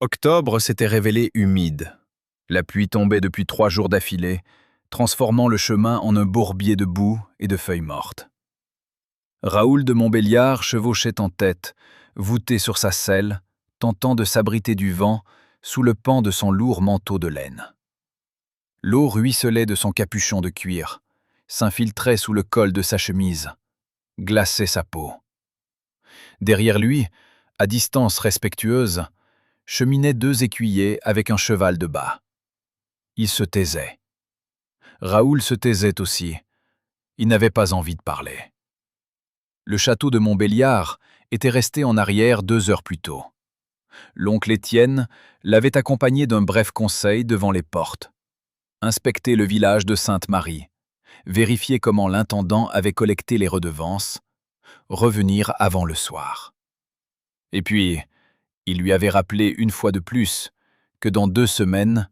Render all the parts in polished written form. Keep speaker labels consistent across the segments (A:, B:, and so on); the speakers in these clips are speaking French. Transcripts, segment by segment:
A: Octobre s'était révélé humide. La pluie tombait depuis 3 jours d'affilée, transformant le chemin en un bourbier de boue et de feuilles mortes. Raoul de Montbéliard chevauchait en tête, voûté sur sa selle, tentant de s'abriter du vent sous le pan de son lourd manteau de laine. L'eau ruisselait de son capuchon de cuir, s'infiltrait sous le col de sa chemise, glaçait sa peau. Derrière lui, à distance respectueuse, cheminaient 2 écuyers avec un cheval de bas. Ils se taisaient. Raoul se taisait aussi. Il n'avait pas envie de parler. Le château de Montbéliard était resté en arrière 2 heures plus tôt. L'oncle Étienne l'avait accompagné d'un bref conseil devant les portes. Inspecter le village de Sainte-Marie, vérifier comment l'intendant avait collecté les redevances, revenir avant le soir. Et puis, il lui avait rappelé une fois de plus que dans 2 semaines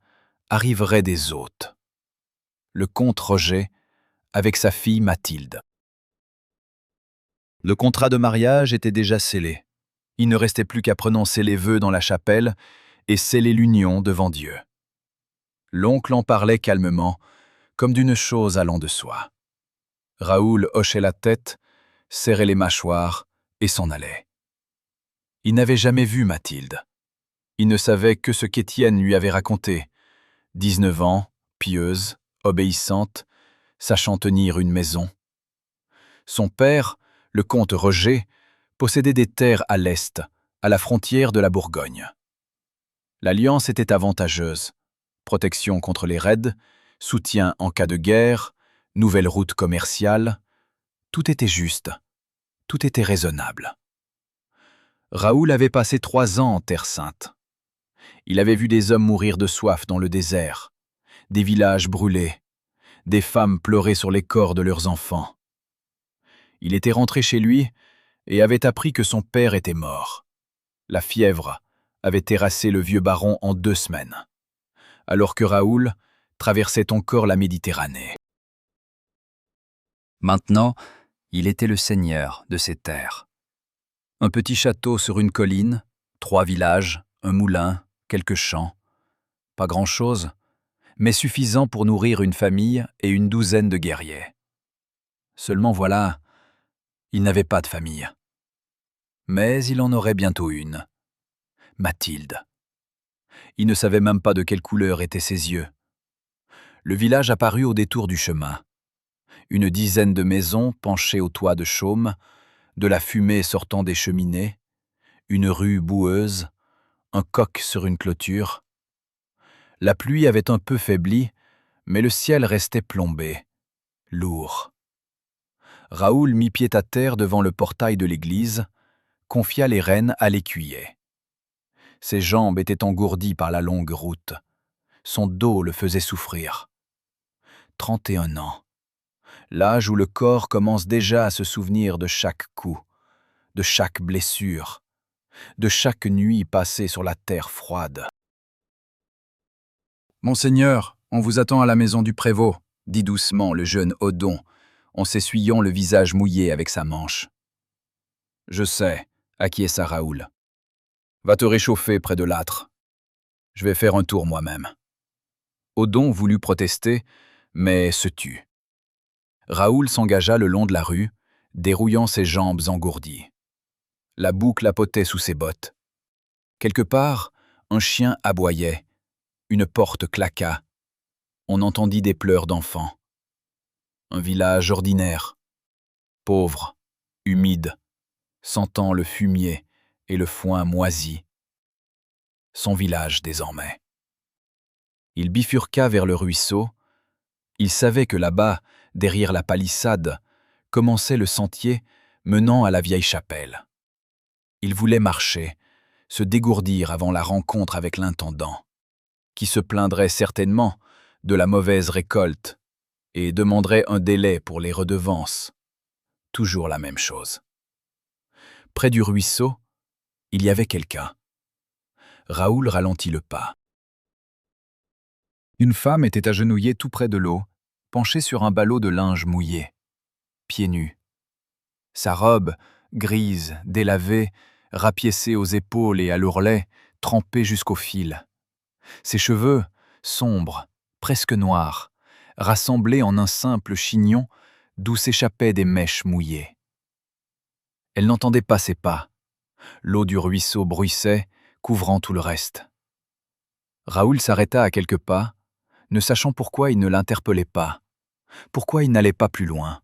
A: arriveraient des hôtes. Le comte Roger avec sa fille Mathilde. Le contrat de mariage était déjà scellé. Il ne restait plus qu'à prononcer les vœux dans la chapelle et sceller l'union devant Dieu. L'oncle en parlait calmement, comme d'une chose allant de soi. Raoul hochait la tête, serrait les mâchoires et s'en allait. Il n'avait jamais vu Mathilde. Il ne savait que ce qu'Étienne lui avait raconté. 19 ans, pieuse, obéissante, sachant tenir une maison. Son père, le comte Roger, possédait des terres à l'est, à la frontière de la Bourgogne. L'alliance était avantageuse. Protection contre les raids, soutien en cas de guerre, nouvelle route commerciale. Tout était juste, tout était raisonnable. Raoul avait passé 3 ans en Terre Sainte. Il avait vu des hommes mourir de soif dans le désert, des villages brûlés, des femmes pleurer sur les corps de leurs enfants. Il était rentré chez lui et avait appris que son père était mort. La fièvre avait terrassé le vieux baron en 2 semaines, alors que Raoul traversait encore la Méditerranée. Maintenant, il était le seigneur de ces terres. Un petit château sur une colline, 3 villages, un moulin, quelques champs. Pas grand-chose, mais suffisant pour nourrir une famille et une 12aine de guerriers. Seulement voilà, il n'avait pas de famille. Mais il en aurait bientôt une. Mathilde. Il ne savait même pas de quelle couleur étaient ses yeux. Le village apparut au détour du chemin. Une 10aine de maisons penchées au toit de chaume, de la fumée sortant des cheminées, une rue boueuse, un coq sur une clôture. La pluie avait un peu faibli, mais le ciel restait plombé, lourd. Raoul mit pied à terre devant le portail de l'église, confia les rênes à l'écuyer. Ses jambes étaient engourdies par la longue route. Son dos le faisait souffrir. 31 ans. L'âge où le corps commence déjà à se souvenir de chaque coup, de chaque blessure, de chaque nuit passée sur la terre froide. « Monseigneur, on vous attend à la maison du prévôt », dit doucement le jeune Odon, en s'essuyant le visage mouillé avec sa manche. « Je sais », acquiesça Raoul. « Va te réchauffer près de l'âtre. Je vais faire un tour moi-même. » Odon voulut protester, mais se tut. Raoul s'engagea le long de la rue, dérouillant ses jambes engourdies. La boue clapotait sous ses bottes. Quelque part, un chien aboyait. Une porte claqua. On entendit des pleurs d'enfants. Un village ordinaire, pauvre, humide, sentant le fumier et le foin moisi. Son village désormais. Il bifurqua vers le ruisseau. Il savait que là-bas, derrière la palissade, commençait le sentier menant à la vieille chapelle. Il voulait marcher, se dégourdir avant la rencontre avec l'intendant, qui se plaindrait certainement de la mauvaise récolte et demanderait un délai pour les redevances. Toujours la même chose. Près du ruisseau, il y avait quelqu'un. Raoul ralentit le pas. Une femme était agenouillée tout près de l'eau, penchée sur un ballot de linge mouillé, pieds nus. Sa robe, grise, délavée, rapiécée aux épaules et à l'ourlet, trempé jusqu'au fil. Ses cheveux, sombres, presque noirs, rassemblés en un simple chignon d'où s'échappaient des mèches mouillées. Elle n'entendait pas ses pas. L'eau du ruisseau bruissait, couvrant tout le reste. Raoul s'arrêta à quelques pas, ne sachant pourquoi il ne l'interpellait pas, pourquoi il n'allait pas plus loin.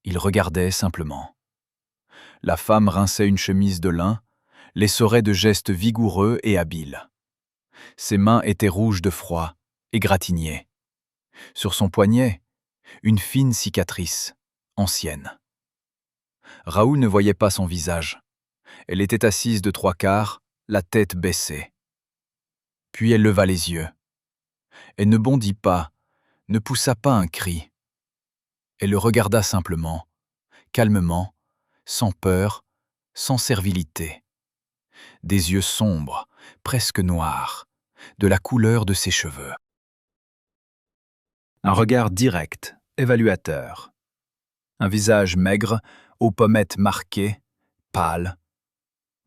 A: Il regardait simplement. La femme rinçait une chemise de lin, l'essorait de gestes vigoureux et habiles. Ses mains étaient rouges de froid, égratignées. Sur son poignet, une fine cicatrice, ancienne. Raoul ne voyait pas son visage. Elle était assise de trois quarts, la tête baissée. Puis elle leva les yeux. Elle ne bondit pas, ne poussa pas un cri. Elle le regarda simplement, calmement, sans peur, sans servilité. Des yeux sombres, presque noirs, de la couleur de ses cheveux. Un regard direct, évaluateur. Un visage maigre, aux pommettes marquées, pâle.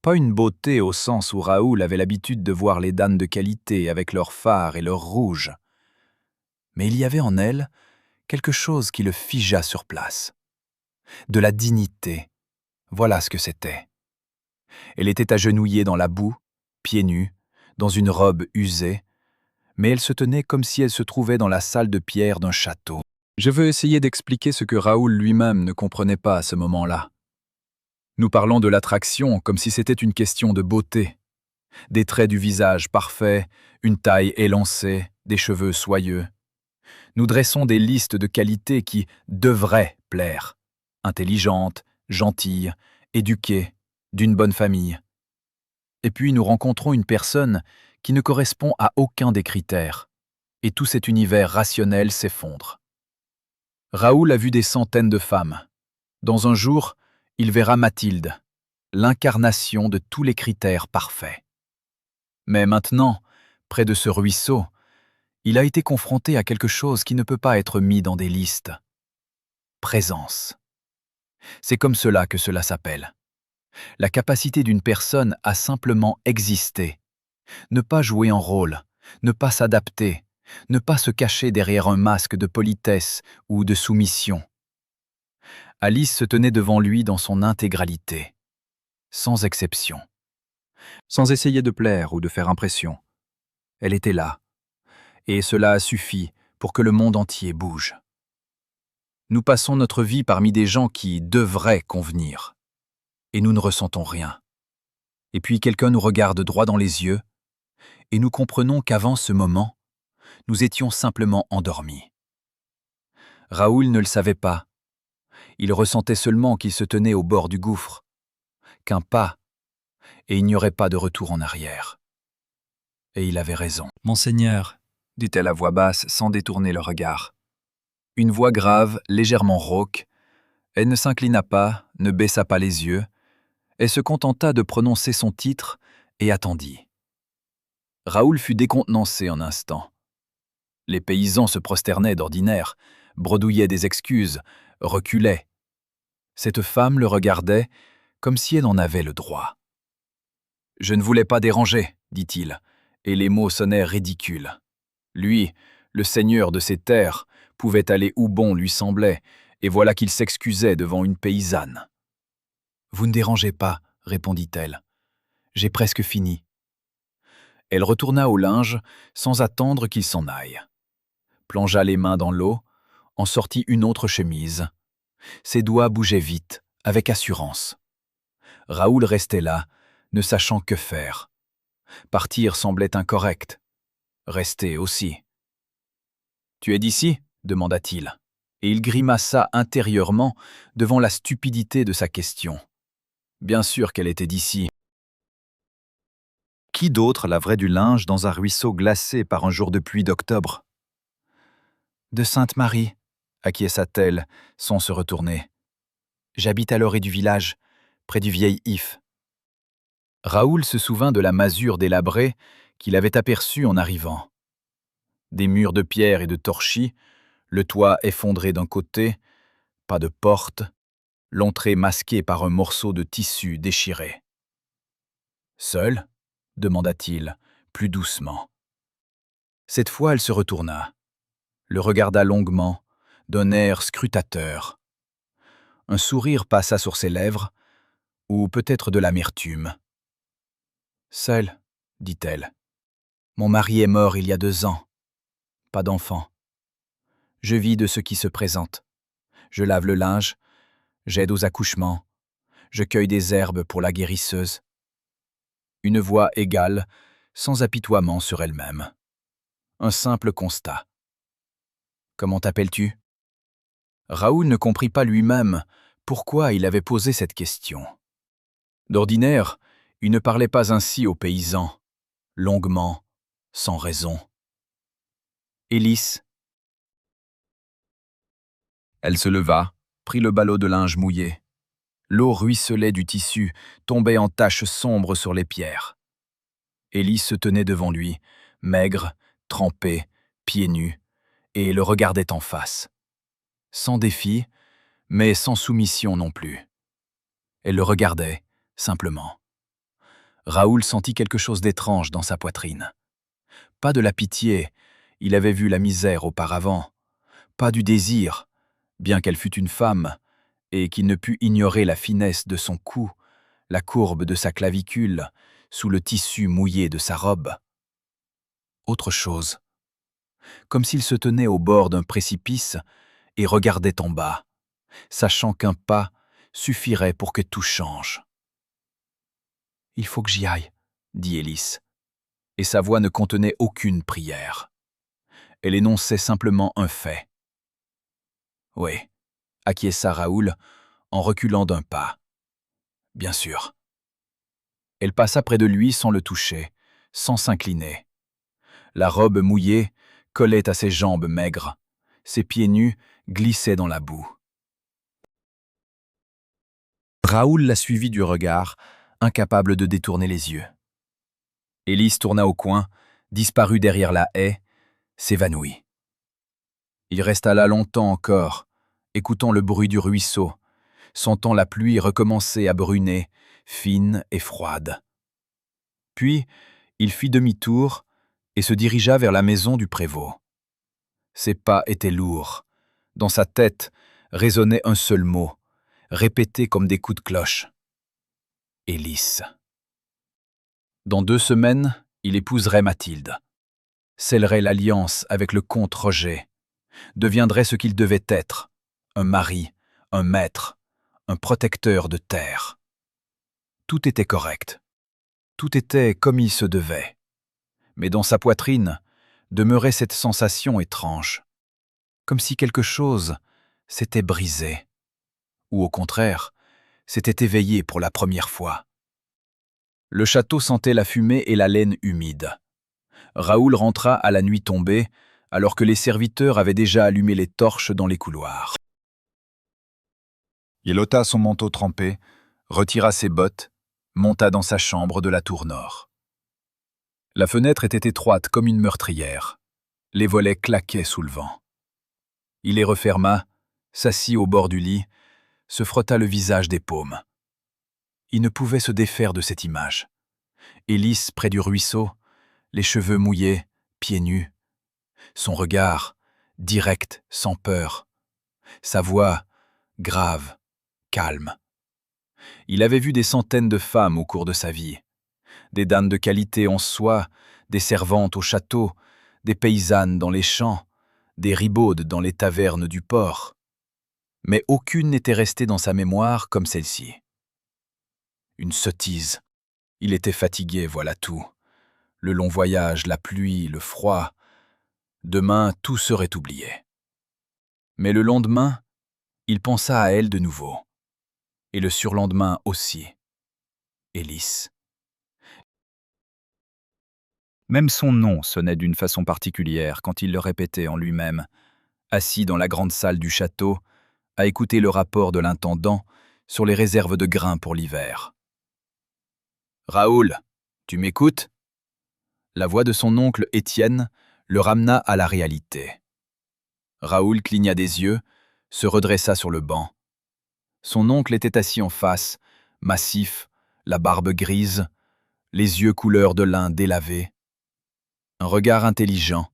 A: Pas une beauté au sens où Raoul avait l'habitude de voir les dames de qualité avec leurs fards et leurs rouges. Mais il y avait en elle quelque chose qui le figea sur place. De la dignité, voilà ce que c'était. Elle était agenouillée dans la boue, pieds nus, dans une robe usée, mais elle se tenait comme si elle se trouvait dans la salle de pierre d'un château. Je veux essayer d'expliquer ce que Raoul lui-même ne comprenait pas à ce moment-là. Nous parlons de l'attraction comme si c'était une question de beauté. Des traits du visage parfaits, une taille élancée, des cheveux soyeux. Nous dressons des listes de qualités qui devraient plaire. Intelligente, gentille, éduquée, d'une bonne famille. Et puis nous rencontrons une personne qui ne correspond à aucun des critères. Et tout cet univers rationnel s'effondre. Raoul a vu des centaines de femmes. Dans un jour, il verra Mathilde, l'incarnation de tous les critères parfaits. Mais maintenant, près de ce ruisseau, il a été confronté à quelque chose qui ne peut pas être mis dans des listes. Présence. C'est comme cela que cela s'appelle. La capacité d'une personne à simplement exister, ne pas jouer un rôle, ne pas s'adapter, ne pas se cacher derrière un masque de politesse ou de soumission. Alice se tenait devant lui dans son intégralité, sans exception, sans essayer de plaire ou de faire impression. Elle était là, et cela a suffi pour que le monde entier bouge. Nous passons notre vie parmi des gens qui devraient convenir, et nous ne ressentons rien. Et puis quelqu'un nous regarde droit dans les yeux, et nous comprenons qu'avant ce moment, nous étions simplement endormis. Raoul ne le savait pas. Il ressentait seulement qu'il se tenait au bord du gouffre, qu'un pas, et il n'y aurait pas de retour en arrière. Et il avait raison. « Monseigneur », dit-elle à voix basse sans détourner le regard. Une voix grave, légèrement rauque. Elle ne s'inclina pas, ne baissa pas les yeux. Elle se contenta de prononcer son titre et attendit. Raoul fut décontenancé un instant. Les paysans se prosternaient d'ordinaire, bredouillaient des excuses, reculaient. Cette femme le regardait comme si elle en avait le droit. « Je ne voulais pas déranger, dit-il, et les mots sonnaient ridicules. Lui, le seigneur de ces terres, pouvait aller où bon lui semblait, et voilà qu'il s'excusait devant une paysanne. « Vous ne dérangez pas, répondit-elle. J'ai presque fini. » Elle retourna au linge sans attendre qu'il s'en aille. Plongea les mains dans l'eau, en sortit une autre chemise. Ses doigts bougeaient vite, avec assurance. Raoul restait là, ne sachant que faire. Partir semblait incorrect. Rester aussi. « Tu es d'ici » demanda-t-il, et il grimaça intérieurement devant la stupidité de sa question. Bien sûr qu'elle était d'ici. Qui d'autre laverait du linge dans un ruisseau glacé par un jour de pluie d'octobre? « De Sainte-Marie » acquiesça-t-elle, sans se retourner. « J'habite à l'orée du village, près du vieil If. » Raoul se souvint de la masure délabrée qu'il avait aperçue en arrivant. Des murs de pierre et de torchis, le toit effondré d'un côté, pas de porte, l'entrée masquée par un morceau de tissu déchiré. « Seul » demanda-t-il, plus doucement. Cette fois, elle se retourna, le regarda longuement, d'un air scrutateur. Un sourire passa sur ses lèvres, ou peut-être de l'amertume. « Seule, dit-elle. Mon mari est mort il y a 2 ans. Pas d'enfant. Je vis de ce qui se présente. Je lave le linge, j'aide aux accouchements, je cueille des herbes pour la guérisseuse. » Une voix égale, sans apitoiement sur elle-même. Un simple constat. « Comment t'appelles-tu » Raoul ne comprit pas lui-même pourquoi il avait posé cette question. D'ordinaire, il ne parlait pas ainsi aux paysans, longuement, sans raison. Élise. Elle se leva, prit le ballot de linge mouillé. L'eau ruisselait du tissu, tombait en taches sombres sur les pierres. Élise se tenait devant lui, maigre, trempée, pieds nus, et le regardait en face. Sans défi, mais sans soumission non plus. Elle le regardait, simplement. Raoul sentit quelque chose d'étrange dans sa poitrine. Pas de la pitié, il avait vu la misère auparavant. Pas du désir, bien qu'elle fût une femme, et qu'il ne pût ignorer la finesse de son cou, la courbe de sa clavicule, sous le tissu mouillé de sa robe. Autre chose. Comme s'il se tenait au bord d'un précipice et regardait en bas, sachant qu'un pas suffirait pour que tout change. « Il faut que j'y aille, » dit Élise, et sa voix ne contenait aucune prière. Elle énonçait simplement un fait. « Oui, » acquiesça Raoul, en reculant d'un pas. « Bien sûr. » Elle passa près de lui sans le toucher, sans s'incliner. La robe mouillée collait à ses jambes maigres, ses pieds nus glissaient dans la boue. Raoul la suivit du regard, incapable de détourner les yeux. Élise tourna au coin, disparut derrière la haie, s'évanouit. Il resta là longtemps encore, écoutant le bruit du ruisseau, sentant la pluie recommencer à bruner, fine et froide. Puis, il fit demi-tour et se dirigea vers la maison du prévôt. Ses pas étaient lourds. Dans sa tête résonnait un seul mot, répété comme des coups de cloche. Élise. Dans 2 semaines, il épouserait Mathilde, scellerait l'alliance avec le comte Roger, deviendrait ce qu'il devait être, un mari, un maître, un protecteur de terre. Tout était correct. Tout était comme il se devait. Mais dans sa poitrine demeurait cette sensation étrange, comme si quelque chose s'était brisé, ou au contraire, s'était éveillé pour la première fois. Le château sentait la fumée et la laine humide. Raoul rentra à la nuit tombée, alors que les serviteurs avaient déjà allumé les torches dans les couloirs. Il ôta son manteau trempé, retira ses bottes, monta dans sa chambre de la tour nord. La fenêtre était étroite comme une meurtrière. Les volets claquaient sous le vent. Il les referma, s'assit au bord du lit, se frotta le visage des paumes. Il ne pouvait se défaire de cette image. Élise près du ruisseau, les cheveux mouillés, pieds nus. Son regard, direct, sans peur. Sa voix, grave, calme. Il avait vu des centaines de femmes au cours de sa vie. Des dames de qualité en soie, des servantes au château, des paysannes dans les champs, des ribaudes dans les tavernes du port. Mais aucune n'était restée dans sa mémoire comme celle-ci. Une sottise. Il était fatigué, voilà tout. Le long voyage, la pluie, le froid. Demain, tout serait oublié. Mais le lendemain, il pensa à elle de nouveau. Et le surlendemain aussi. Élise. Même son nom sonnait d'une façon particulière quand il le répétait en lui-même, assis dans la grande salle du château, à écouter le rapport de l'intendant sur les réserves de grains pour l'hiver. « Raoul, tu m'écoutes » La voix de son oncle Étienne le ramena à la réalité. Raoul cligna des yeux, se redressa sur le banc. Son oncle était assis en face, massif, la barbe grise, les yeux couleur de lin délavé, un regard intelligent,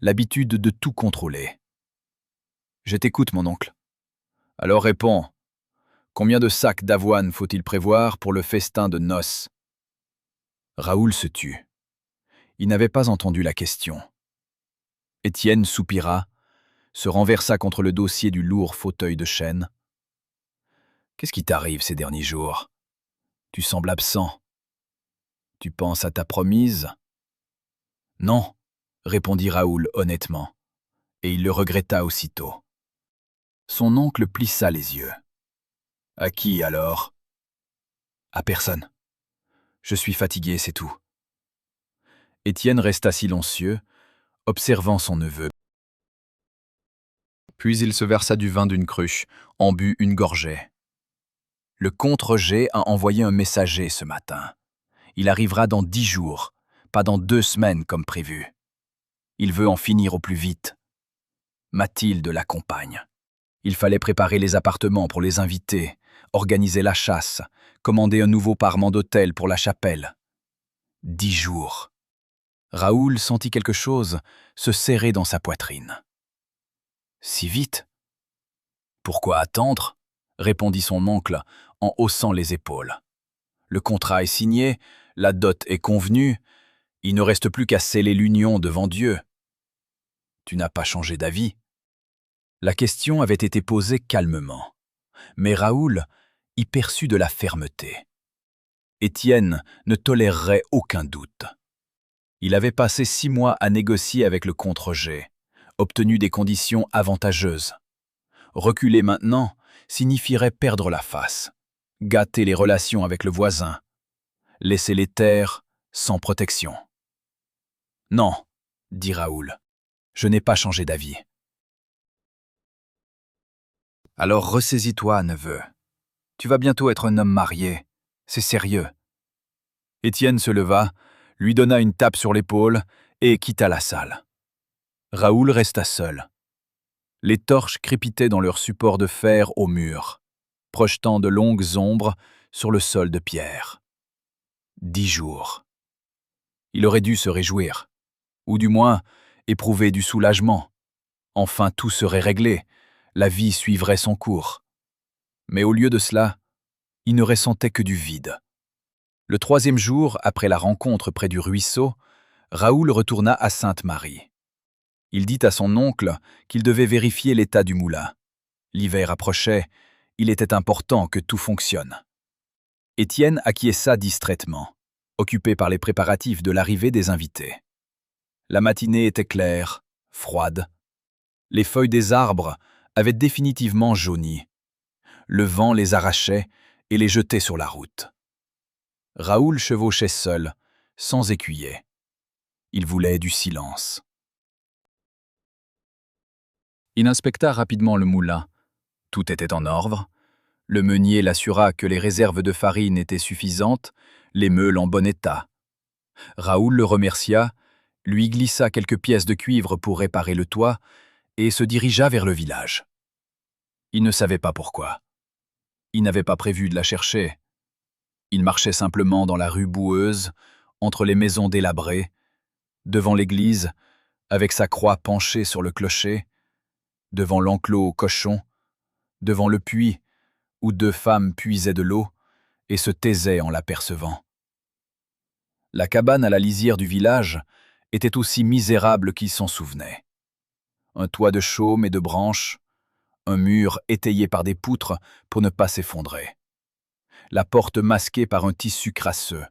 A: l'habitude de tout contrôler. « Je t'écoute, mon oncle. Alors réponds, combien de sacs d'avoine faut-il prévoir pour le festin de noces ?» Raoul se tut. Il n'avait pas entendu la question. Étienne soupira, se renversa contre le dossier du lourd fauteuil de chêne. « Qu'est-ce qui t'arrive ces derniers jours? Tu sembles absent. Tu penses à ta promise ?» « Non, » répondit Raoul honnêtement, et il le regretta aussitôt. Son oncle plissa les yeux. « À qui alors ?»« À personne. Je suis fatigué, c'est tout. » Étienne resta silencieux, observant son neveu. Puis il se versa du vin d'une cruche, en but une gorgée. « Le comte Roger a envoyé un messager ce matin. Il arrivera dans 10 jours, pas dans 2 semaines comme prévu. Il veut en finir au plus vite. Mathilde l'accompagne. Il fallait préparer les appartements pour les invités, organiser la chasse, commander un nouveau parement d'hôtel pour la chapelle. 10 jours. » Raoul sentit quelque chose se serrer dans sa poitrine. « Si vite ? Pourquoi attendre ?» répondit son oncle en haussant les épaules. « Le contrat est signé, la dot est convenue, il ne reste plus qu'à sceller l'union devant Dieu. Tu n'as pas changé d'avis ?» La question avait été posée calmement, mais Raoul y perçut de la fermeté. Étienne ne tolérerait aucun doute. Il avait passé 6 mois à négocier avec le comte Roger, obtenu des conditions avantageuses. Reculer maintenant signifierait perdre la face, gâter les relations avec le voisin, laisser les terres sans protection. « Non, » dit Raoul, « je n'ai pas changé d'avis. » « Alors ressaisis-toi, neveu. Tu vas bientôt être un homme marié. C'est sérieux. » Étienne se leva, lui donna une tape sur l'épaule et quitta la salle. Raoul resta seul. Les torches crépitaient dans leur support de fer au mur, projetant de longues ombres sur le sol de pierre. 10 jours. Il aurait dû se réjouir, ou du moins éprouver du soulagement. Enfin tout serait réglé, la vie suivrait son cours. Mais au lieu de cela, il ne ressentait que du vide. Le 3e jour, après la rencontre près du ruisseau, Raoul retourna à Sainte-Marie. Il dit à son oncle qu'il devait vérifier l'état du moulin. L'hiver approchait, il était important que tout fonctionne. Étienne acquiesça distraitement, occupé par les préparatifs de l'arrivée des invités. La matinée était claire, froide. Les feuilles des arbres avaient définitivement jauni. Le vent les arrachait et les jetait sur la route. Raoul chevauchait seul, sans écuyer. Il voulait du silence. Il inspecta rapidement le moulin. Tout était en ordre. Le meunier l'assura que les réserves de farine étaient suffisantes, les meules en bon état. Raoul le remercia, lui glissa quelques pièces de cuivre pour réparer le toit et se dirigea vers le village. Il ne savait pas pourquoi. Il n'avait pas prévu de la chercher. Il marchait simplement dans la rue boueuse, entre les maisons délabrées, devant l'église, avec sa croix penchée sur le clocher, devant l'enclos aux cochons, devant le puits où 2 femmes puisaient de l'eau et se taisaient en l'apercevant. La cabane à la lisière du village était aussi misérable qu'il s'en souvenait. Un toit de chaume et de branches, un mur étayé par des poutres pour ne pas s'effondrer. La porte masquée par un tissu crasseux.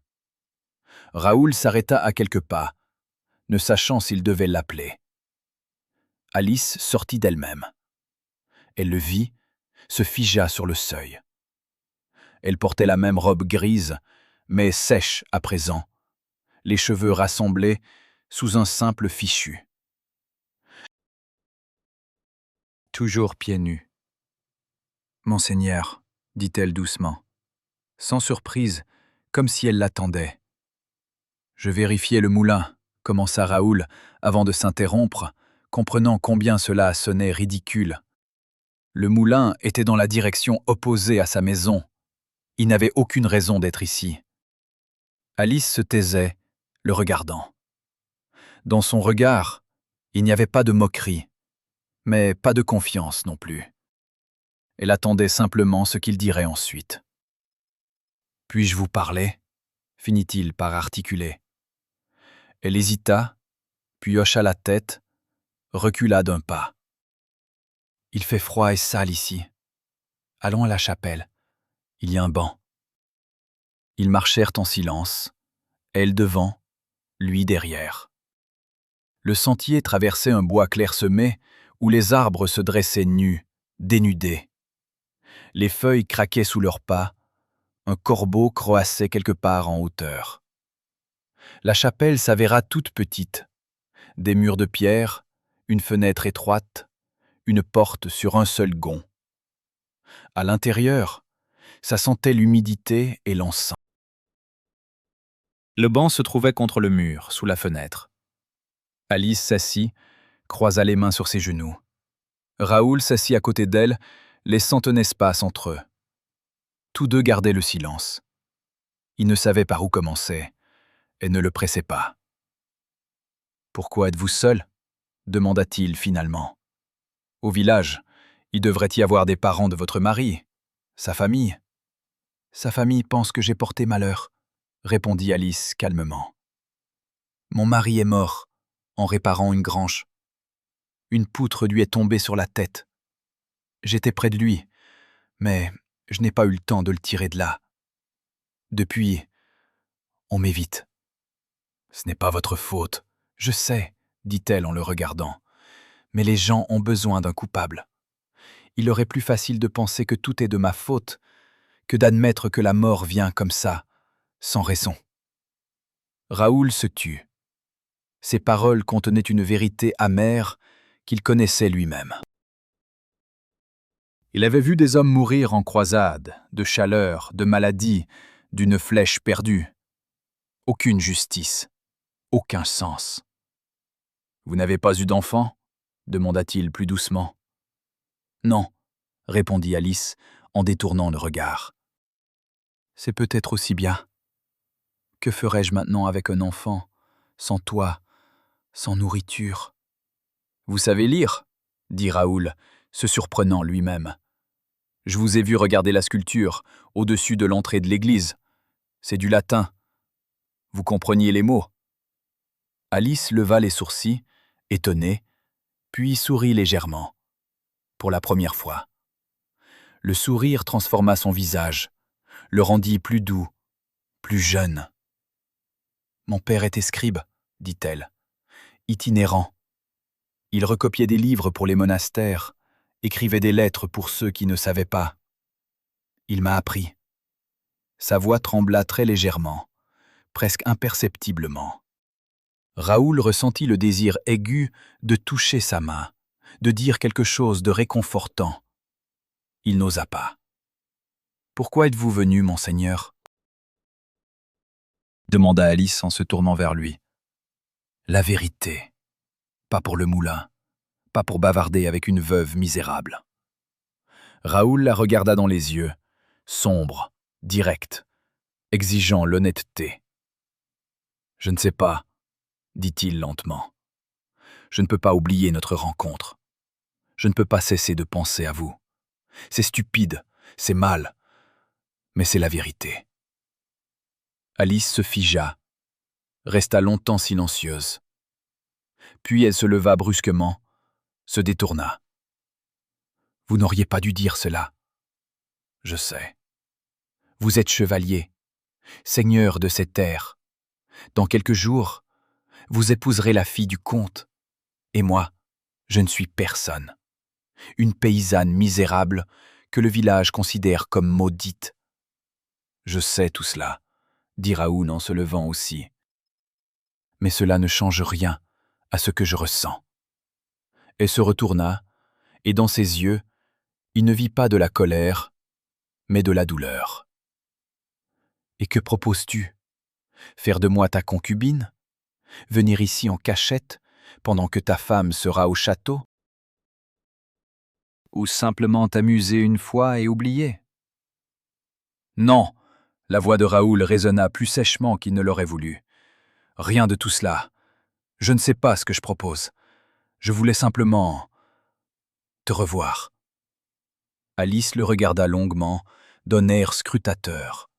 A: Raoul s'arrêta à quelques pas, ne sachant s'il devait l'appeler. Alice sortit d'elle-même. Elle le vit, se figea sur le seuil. Elle portait la même robe grise, mais sèche à présent, les cheveux rassemblés sous un simple fichu. Toujours pieds nus. « Monseigneur, » dit-elle doucement, sans surprise, comme si elle l'attendait. « Je vérifiais le moulin, » commença Raoul, avant de s'interrompre, comprenant combien cela sonnait ridicule. Le moulin était dans la direction opposée à sa maison. Il n'avait aucune raison d'être ici. Alice se taisait, le regardant. Dans son regard, il n'y avait pas de moquerie, mais pas de confiance non plus. Elle attendait simplement ce qu'il dirait ensuite. « Puis-je vous parler ?» finit-il par articuler. Elle hésita, puis hocha la tête, recula d'un pas. « Il fait froid et sale ici. Allons à la chapelle. Il y a un banc. » Ils marchèrent en silence, elle devant, lui derrière. Le sentier traversait un bois clairsemé où les arbres se dressaient nus, dénudés. Les feuilles craquaient sous leurs pas, un corbeau croassait quelque part en hauteur. La chapelle s'avéra toute petite. Des murs de pierre, une fenêtre étroite, une porte sur un seul gond. À l'intérieur, ça sentait l'humidité et l'encens. Le banc se trouvait contre le mur, sous la fenêtre. Alice s'assit, croisa les mains sur ses genoux. Raoul s'assit à côté d'elle, laissant un espace entre eux. Tous deux gardaient le silence. Ils ne savaient par où commencer, et ne le pressaient pas. « Pourquoi êtes-vous seul ?» demanda-t-il finalement. « Au village, il devrait y avoir des parents de votre mari, sa famille. »« Sa famille pense que j'ai porté malheur, » répondit Alice calmement. « Mon mari est mort en réparant une grange. Une poutre lui est tombée sur la tête. J'étais près de lui, mais je n'ai pas eu le temps de le tirer de là. Depuis, on m'évite. »« Ce n'est pas votre faute, je sais, » dit-elle en le regardant. « Mais les gens ont besoin d'un coupable. Il leur est plus facile de penser que tout est de ma faute que d'admettre que la mort vient comme ça, sans raison. » Raoul se tut. Ses paroles contenaient une vérité amère qu'il connaissait lui-même. Il avait vu des hommes mourir en croisade, de chaleur, de maladie, d'une flèche perdue. Aucune justice, aucun sens. « Vous n'avez pas eu d'enfant ?» demanda-t-il plus doucement. « Non, » répondit Alice en détournant le regard. « C'est peut-être aussi bien. Que ferais-je maintenant avec un enfant, sans toi, sans nourriture ?»« Vous savez lire ?» dit Raoul, se surprenant lui-même. « Je vous ai vu regarder la sculpture, au-dessus de l'entrée de l'église. C'est du latin. Vous compreniez les mots ?» Alice leva les sourcils, étonnée, puis sourit légèrement, pour la première fois. Le sourire transforma son visage, le rendit plus doux, plus jeune. « Mon père était scribe, » dit-elle, « itinérant. Il recopiait des livres pour les monastères, écrivait des lettres pour ceux qui ne savaient pas. Il m'a appris. » Sa voix trembla très légèrement, presque imperceptiblement. Raoul ressentit le désir aigu de toucher sa main, de dire quelque chose de réconfortant. Il n'osa pas. « Pourquoi êtes-vous venu, monseigneur ?» demanda Alice en se tournant vers lui. « La vérité. Pas pour le moulin, pas pour bavarder avec une veuve misérable. » Raoul la regarda dans les yeux, sombre, direct, exigeant l'honnêteté. « Je ne sais pas, » dit-il lentement. « Je ne peux pas oublier notre rencontre. Je ne peux pas cesser de penser à vous. C'est stupide, c'est mal, mais c'est la vérité. » Alice se figea, resta longtemps silencieuse. Puis elle se leva brusquement, se détourna. « Vous n'auriez pas dû dire cela. Je sais. Vous êtes chevalier, seigneur de ces terres. Dans quelques jours, vous épouserez la fille du comte. Et moi, je ne suis personne. Une paysanne misérable que le village considère comme maudite. »« Je sais tout cela, » dit Raoul en se levant aussi. « Mais cela ne change rien à ce que je ressens. » Elle se retourna, et dans ses yeux, il ne vit pas de la colère, mais de la douleur. « Et que proposes-tu ? Faire de moi ta concubine ? Venir ici en cachette, pendant que ta femme sera au château ? Ou simplement t'amuser une fois et oublier ? » « Non, La voix de Raoul résonna plus sèchement qu'il ne l'aurait voulu. « Rien de tout cela. Je ne sais pas ce que je propose. Je voulais simplement te revoir. » Alice le regarda longuement, d'un air scrutateur.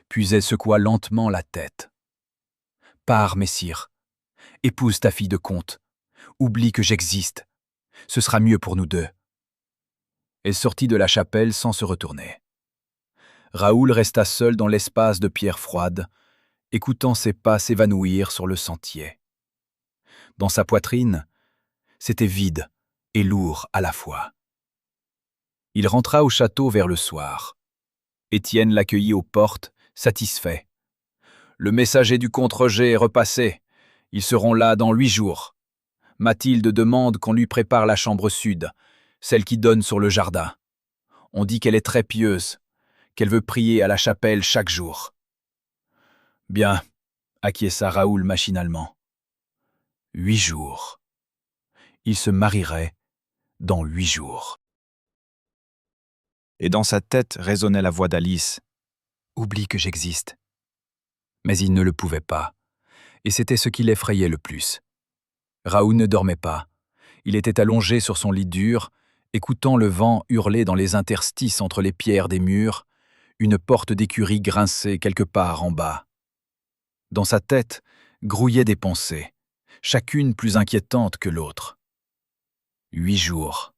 A: Puis elle secoua lentement la tête. « Pars, messire. Épouse ta fille de comte. Oublie que j'existe. Ce sera mieux pour nous deux. » Elle sortit de la chapelle sans se retourner. Raoul resta seul dans l'espace de pierre froide, écoutant ses pas s'évanouir sur le sentier. Dans sa poitrine, c'était vide et lourd à la fois. Il rentra au château vers le soir. Étienne l'accueillit aux portes, satisfait. « Le messager du comte Roger est repassé. Ils seront là dans 8 jours. Mathilde demande qu'on lui prépare la chambre sud, celle qui donne sur le jardin. On dit qu'elle est très pieuse, qu'elle veut prier à la chapelle chaque jour. » « Bien, » acquiesça Raoul machinalement. 8 jours. Il se marierait dans 8 jours.
B: Et dans sa tête résonnait la voix d'Alice.
A: « Oublie que j'existe. » Mais il ne le pouvait pas, et c'était ce qui l'effrayait le plus. Raoul ne dormait pas. Il était allongé sur son lit dur, écoutant le vent hurler dans les interstices entre les pierres des murs, une porte d'écurie grincer quelque part en bas. Dans sa tête grouillaient des pensées, chacune plus inquiétante que l'autre. 8 jours,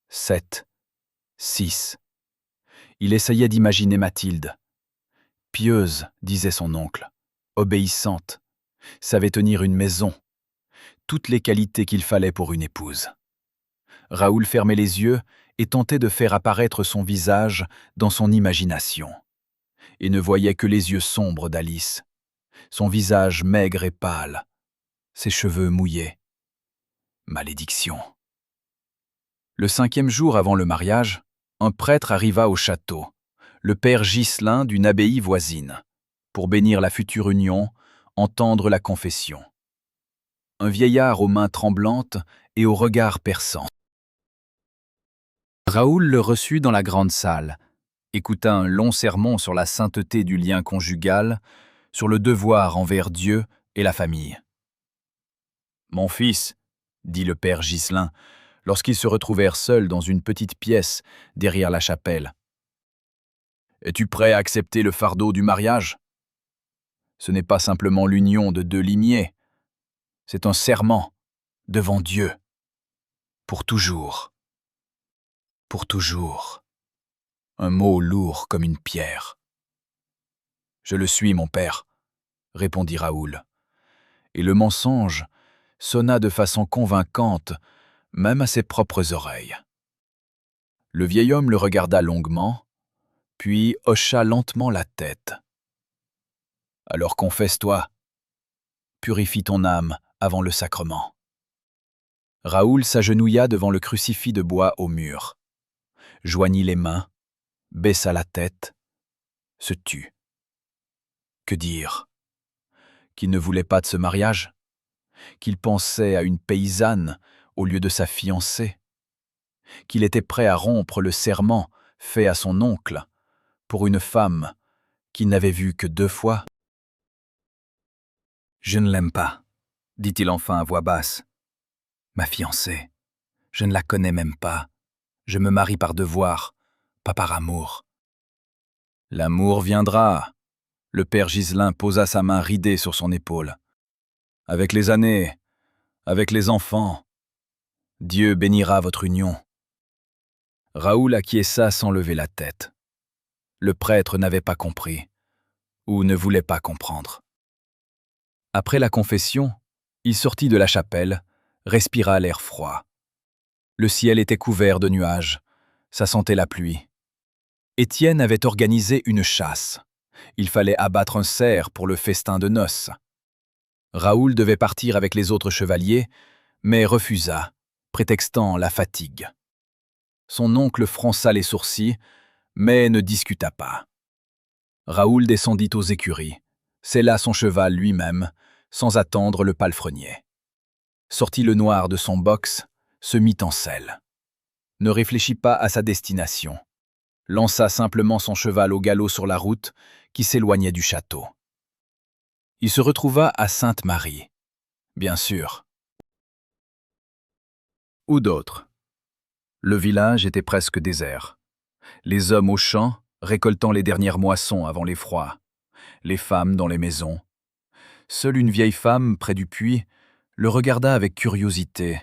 A: 7, 6. Il essayait d'imaginer Mathilde. Pieuse, disait son oncle, obéissante, savait tenir une maison, toutes les qualités qu'il fallait pour une épouse. Raoul fermait les yeux et tentait de faire apparaître son visage dans son imagination, et ne voyait que les yeux sombres d'Alice, son visage maigre et pâle, ses cheveux mouillés. Malédiction. Le 5e jour avant le mariage, un prêtre arriva au château, le père Ghislain d'une abbaye voisine, pour bénir la future union, entendre la confession. Un vieillard aux mains tremblantes et au regard perçant. Raoul le reçut dans la grande salle, écouta un long sermon sur la sainteté du lien conjugal, sur le devoir envers Dieu et la famille. « Mon fils, » dit le père Ghislain, lorsqu'ils se retrouvèrent seuls dans une petite pièce derrière la chapelle. « Es-tu prêt à accepter le fardeau du mariage ? Ce n'est pas simplement l'union de 2 lignées, c'est un serment devant Dieu. Pour toujours. Pour toujours. » Un mot lourd comme une pierre. « Je le suis, mon père, » répondit Raoul. Et le mensonge sonna de façon convaincante, même à ses propres oreilles. Le vieil homme le regarda longuement, puis hocha lentement la tête. « Alors confesse-toi. Purifie ton âme avant le sacrement. » Raoul s'agenouilla devant le crucifix de bois au mur, joignit les mains, baissa la tête, se tut. Que dire? Qu'il ne voulait pas de ce mariage? Qu'il pensait à une paysanne au lieu de sa fiancée? Qu'il était prêt à rompre le serment fait à son oncle pour une femme qu'il n'avait vue que 2 fois? « Je ne l'aime pas, » dit-il enfin à voix basse. « Ma fiancée, je ne la connais même pas. Je me marie par devoir, pas par amour. » « L'amour viendra. » Le père Ghislain posa sa main ridée sur son épaule. « Avec les années, avec les enfants, Dieu bénira votre union. » Raoul acquiesça sans lever la tête. Le prêtre n'avait pas compris, ou ne voulait pas comprendre. Après la confession, il sortit de la chapelle, respira l'air froid. Le ciel était couvert de nuages, ça sentait la pluie. Étienne avait organisé une chasse. Il fallait abattre un cerf pour le festin de noces. Raoul devait partir avec les autres chevaliers, mais refusa, prétextant la fatigue. Son oncle fronça les sourcils, mais ne discuta pas. Raoul descendit aux écuries, sella son cheval lui-même, sans attendre le palefrenier. Sortit le noir de son box, se mit en selle. Ne réfléchit pas à sa destination. Lança simplement son cheval au galop sur la route, qui s'éloignait du château. Il se retrouva à Sainte-Marie, bien sûr. Ou d'autres. Le village était presque désert. Les hommes aux champs, récoltant les dernières moissons avant les froids. Les femmes dans les maisons. Seule une vieille femme, près du puits, le regarda avec curiosité,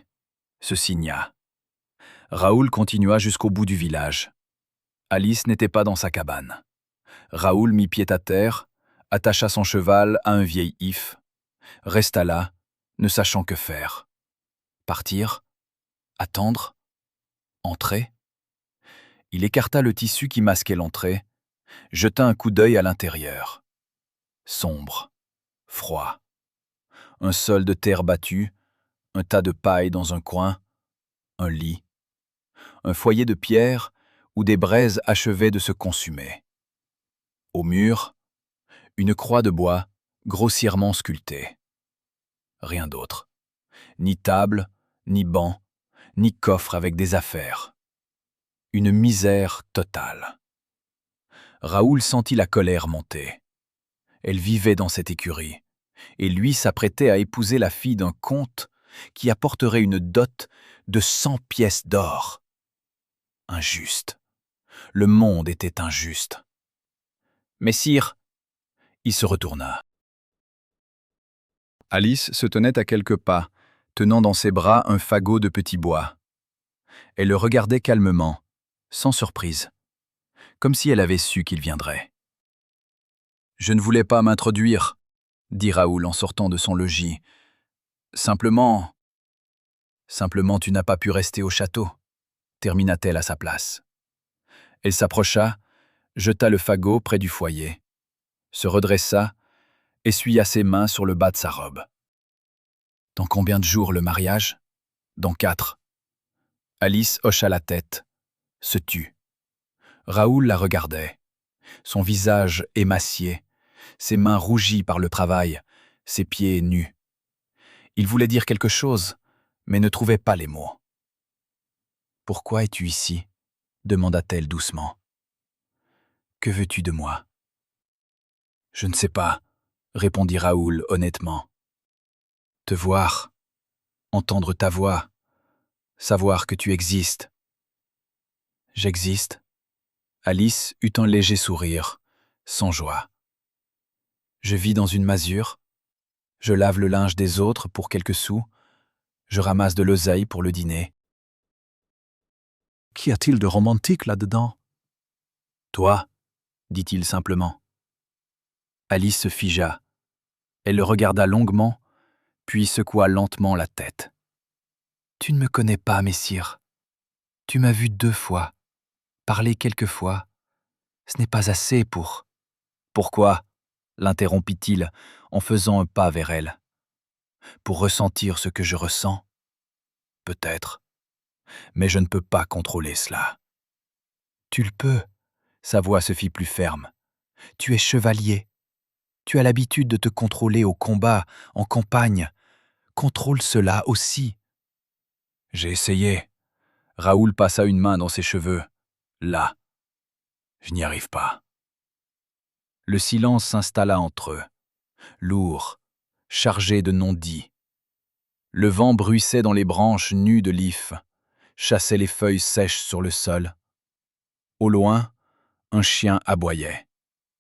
A: se signa. Raoul continua jusqu'au bout du village. Alice n'était pas dans sa cabane. Raoul mit pied à terre, attacha son cheval à un vieil if, resta là, ne sachant que faire. Partir? Attendre? Entrer? Il écarta le tissu qui masquait l'entrée, jeta un coup d'œil à l'intérieur. Sombre, froid. Un sol de terre battue, un tas de paille dans un coin, un lit. Un foyer de pierre où des braises achevaient de se consumer. Au mur, une croix de bois grossièrement sculptée. Rien d'autre. Ni table, ni banc, ni coffre avec des affaires. Une misère totale. Raoul sentit la colère monter. Elle vivait dans cette écurie, et lui s'apprêtait à épouser la fille d'un comte qui apporterait une dot de 100 pièces d'or. Injuste. Le monde était injuste. Mais sire, il se retourna. Alice se tenait à quelques pas, tenant dans ses bras un fagot de petit bois. Elle le regardait calmement, sans surprise, comme si elle avait su qu'il viendrait. « Je ne voulais pas m'introduire, » dit Raoul en sortant de son logis. « Simplement, tu n'as pas pu rester au château, » termina-t-elle à sa place. Elle s'approcha, jeta le fagot près du foyer, se redressa, essuya ses mains sur le bas de sa robe. « Dans combien de jours le mariage ? » ?»« Dans 4. » Alice hocha la tête, se tut. Raoul la regardait, son visage émacié, ses mains rougies par le travail, ses pieds nus. Il voulait dire quelque chose, mais ne trouvait pas les mots. « Pourquoi es-tu ici ? » demanda-t-elle doucement. « Que veux-tu de moi ?»« Je ne sais pas, » répondit Raoul honnêtement. « Te voir, entendre ta voix, savoir que tu existes. » « J'existe ?» Alice eut un léger sourire, sans joie. « Je vis dans une masure, je lave le linge des autres pour quelques sous, je ramasse de l'oseille pour le dîner. » « Qu'y a-t-il de romantique là-dedans ?»« Toi, » dit-il simplement. Alice se figea. Elle le regarda longuement, puis secoua lentement la tête. « Tu ne me connais pas, messire. Tu m'as vu 2 fois, parler quelques fois. Ce n'est pas assez pour... »« Pourquoi ?» l'interrompit-il en faisant un pas vers elle. « Pour ressentir ce que je ressens ? Peut-être. Mais je ne peux pas contrôler cela. »« Tu le peux. » Sa voix se fit plus ferme. « Tu es chevalier. Tu as l'habitude de te contrôler au combat, en campagne. Contrôle cela aussi. » J'ai essayé. Raoul passa une main dans ses cheveux. Là. Je n'y arrive pas. Le silence s'installa entre eux, lourd, chargé de non-dits. Le vent bruissait dans les branches nues de l'if, chassait les feuilles sèches sur le sol. Au loin, un chien aboyait.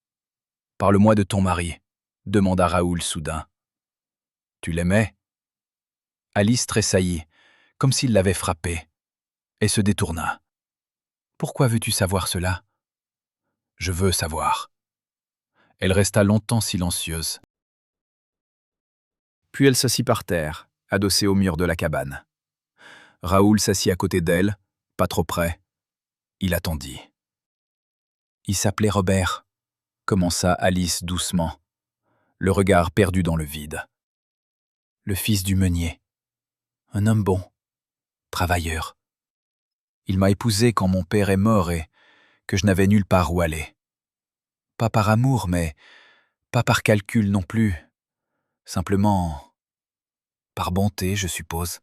A: « Parle-moi de ton mari, » demanda Raoul soudain. « Tu l'aimais ?» Alice tressaillit, comme s'il l'avait frappée, et se détourna. « Pourquoi veux-tu savoir cela ? » ?»« Je veux savoir. » Elle resta longtemps silencieuse. Puis elle s'assit par terre, adossée au mur de la cabane. Raoul s'assit à côté d'elle, pas trop près. Il attendit. « Il s'appelait Robert », commença Alice doucement, le regard perdu dans le vide. « Le fils du meunier. Un homme bon, travailleur. Il m'a épousée quand mon père est mort et que je n'avais nulle part où aller. Pas par amour, mais pas par calcul non plus. Simplement par bonté, je suppose.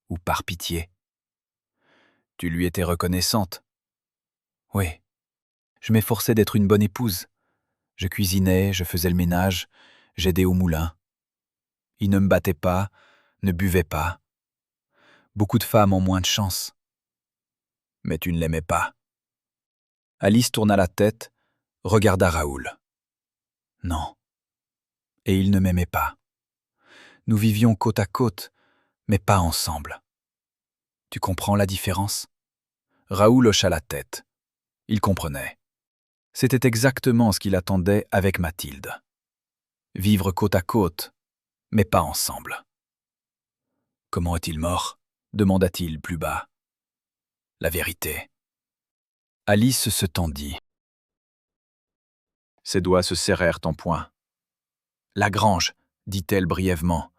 A: Ou par pitié. Tu lui étais reconnaissante ? Oui. Je m'efforçais d'être une bonne épouse. Je cuisinais, je faisais le ménage, j'aidais au moulin. Il ne me battait pas, ne buvait pas. Beaucoup de femmes ont moins de chance. Mais tu ne l'aimais pas. Alice tourna la tête, regarda Raoul. Non. Et il ne m'aimait pas. Nous vivions côte à côte, mais pas ensemble. Tu comprends la différence? Raoul hocha la tête. Il comprenait. C'était exactement ce qu'il attendait avec Mathilde. Vivre côte à côte, mais pas ensemble. Comment est-il mort? Demanda-t-il plus bas. La vérité. Alice se tendit. Ses doigts se serrèrent en poing. La grange, dit-elle brièvement.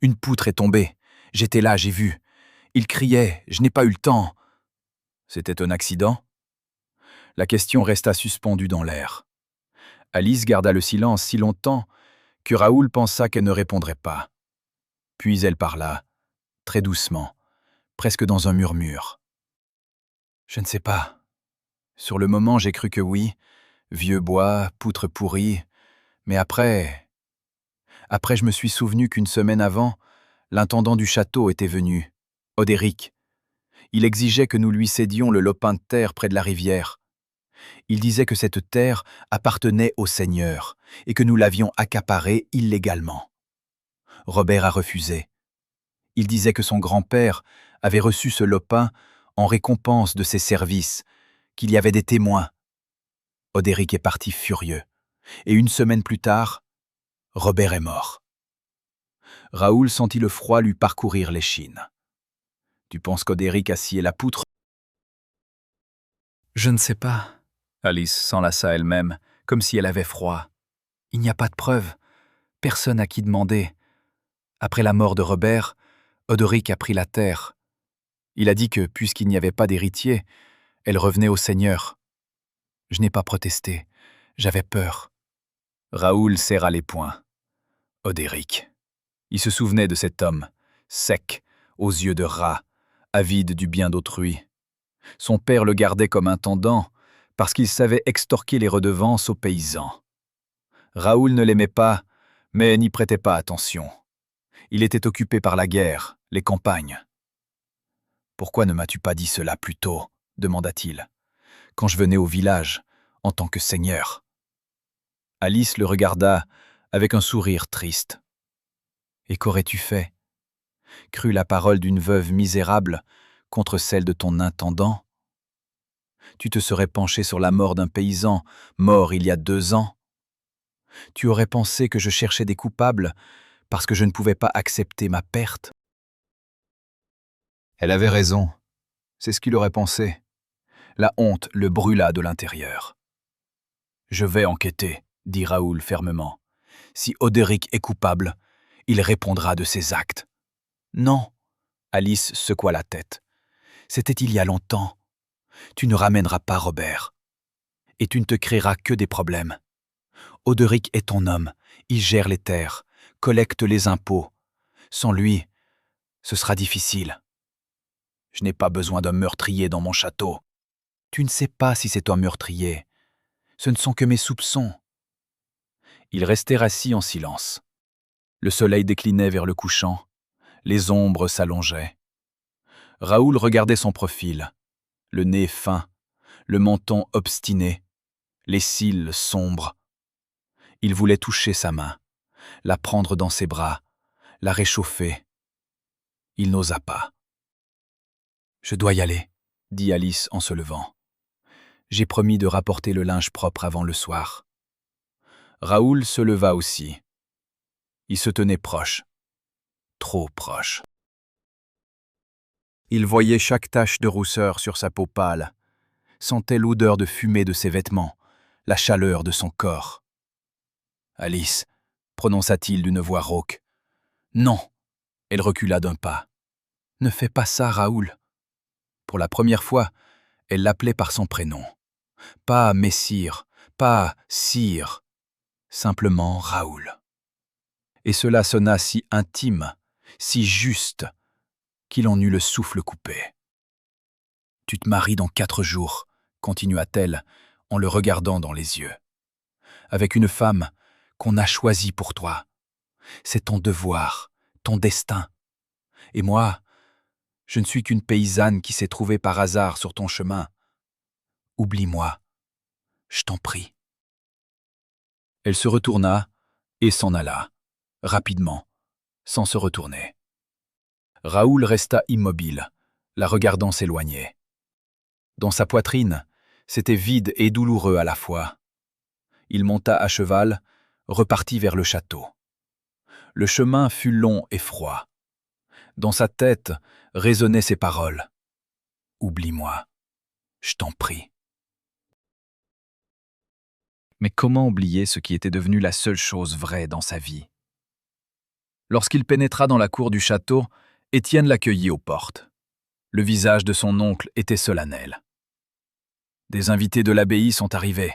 A: Une poutre est tombée. J'étais là, j'ai vu. Il criait, je n'ai pas eu le temps. C'était un accident? La question resta suspendue dans l'air. Alice garda le silence si longtemps que Raoul pensa qu'elle ne répondrait pas. Puis elle parla, très doucement, presque dans un murmure. Je ne sais pas. Sur le moment, j'ai cru que oui, vieux bois, poutre pourrie, mais après, je me suis souvenu qu'une semaine avant, l'intendant du château était venu, Odéric. Il exigeait que nous lui cédions le lopin de terre près de la rivière. Il disait que cette terre appartenait au Seigneur et que nous l'avions accaparée illégalement. Robert a refusé. Il disait que son grand-père avait reçu ce lopin en récompense de ses services, qu'il y avait des témoins. Odéric est parti furieux, et une semaine plus tard, Robert est mort. Raoul sentit le froid lui parcourir l'échine. Tu penses qu'Odéric a scié la poutre? Je ne sais pas. Alice s'enlaça elle-même, comme si elle avait froid. Il n'y a pas de preuves, personne à qui demander. Après la mort de Robert, Odéric a pris la terre. Il a dit que, puisqu'il n'y avait pas d'héritier, elle revenait au Seigneur. Je n'ai pas protesté, j'avais peur. Raoul serra les poings. Odéric. Il se souvenait de cet homme, sec, aux yeux de rat, avide du bien d'autrui. Son père le gardait comme intendant, parce qu'il savait extorquer les redevances aux paysans. Raoul ne l'aimait pas, mais n'y prêtait pas attention. Il était occupé par la guerre, les campagnes. « Pourquoi ne m'as-tu pas dit cela plus tôt ?» demanda-t-il. « Quand je venais au village, en tant que seigneur. » Alice le regarda avec un sourire triste. « Et qu'aurais-tu fait? Cru la parole d'une veuve misérable contre celle de ton intendant? Tu te serais penché sur la mort d'un paysan, mort il y a 2 ans? Tu aurais pensé que je cherchais des coupables parce que je ne pouvais pas accepter ma perte? » Elle avait raison. C'est ce qu'il aurait pensé. La honte le brûla de l'intérieur. « Je vais enquêter, » dit Raoul fermement. « Si Odéric est coupable, il répondra de ses actes. » « Non. » Alice secoua la tête. « C'était il y a longtemps. Tu ne ramèneras pas Robert. Et tu ne te créeras que des problèmes. Odéric est ton homme, il gère les terres, collecte les impôts. Sans lui, ce sera difficile. Je n'ai pas besoin d'un meurtrier dans mon château. Tu ne sais pas si c'est un meurtrier. Ce ne sont que mes soupçons. » Ils restèrent assis en silence. Le soleil déclinait vers le couchant. Les ombres s'allongeaient. Raoul regardait son profil, le nez fin, le menton obstiné, les cils sombres. Il voulait toucher sa main, la prendre dans ses bras, la réchauffer. Il n'osa pas. « Je dois y aller, » dit Alice en se levant. « J'ai promis de rapporter le linge propre avant le soir. » Raoul se leva aussi. Il se tenait proche, trop proche. Il voyait chaque tache de rousseur sur sa peau pâle, sentait l'odeur de fumée de ses vêtements, la chaleur de son corps. « Alice, » prononça-t-il d'une voix rauque. « Non !» Elle recula d'un pas. « Ne fais pas ça, Raoul. » Pour la première fois, elle l'appelait par son prénom. Pas Messire, pas Sire, simplement Raoul. Et cela sonna si intime, si juste, qu'il en eut le souffle coupé. « Tu te maries dans 4 jours, » continua-t-elle en le regardant dans les yeux. avec une femme qu'on a choisie pour toi. C'est ton devoir, ton destin. Et moi, je ne suis qu'une paysanne qui s'est trouvée par hasard sur ton chemin. Oublie-moi, je t'en prie. » Elle se retourna et s'en alla, rapidement, sans se retourner. Raoul resta immobile, la regardant s'éloigner. Dans sa poitrine, c'était vide et douloureux à la fois. Il monta à cheval, repartit vers le château. Le chemin fut long et froid. Dans sa tête résonnaient ces paroles. « Oublie-moi, je t'en prie. » Mais comment oublier ce qui était devenu la seule chose vraie dans sa vie? Lorsqu'il pénétra dans la cour du château, Étienne l'accueillit aux portes. Le visage de son oncle était solennel. Des invités de l'abbaye sont arrivés.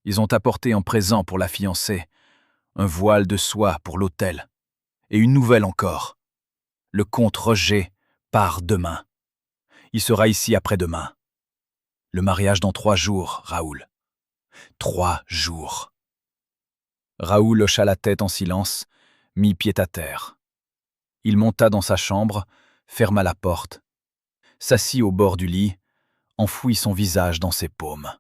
A: Ils ont apporté en présent pour la fiancée un voile de soie pour l'autel. Et une nouvelle encore. Le comte Roger part demain. Il sera ici après-demain. Le mariage dans 3 jours, Raoul. 3 jours. Raoul hocha la tête en silence, mit pied à terre. Il monta dans sa chambre, ferma la porte, s'assit au bord du lit, enfouit son visage dans ses paumes.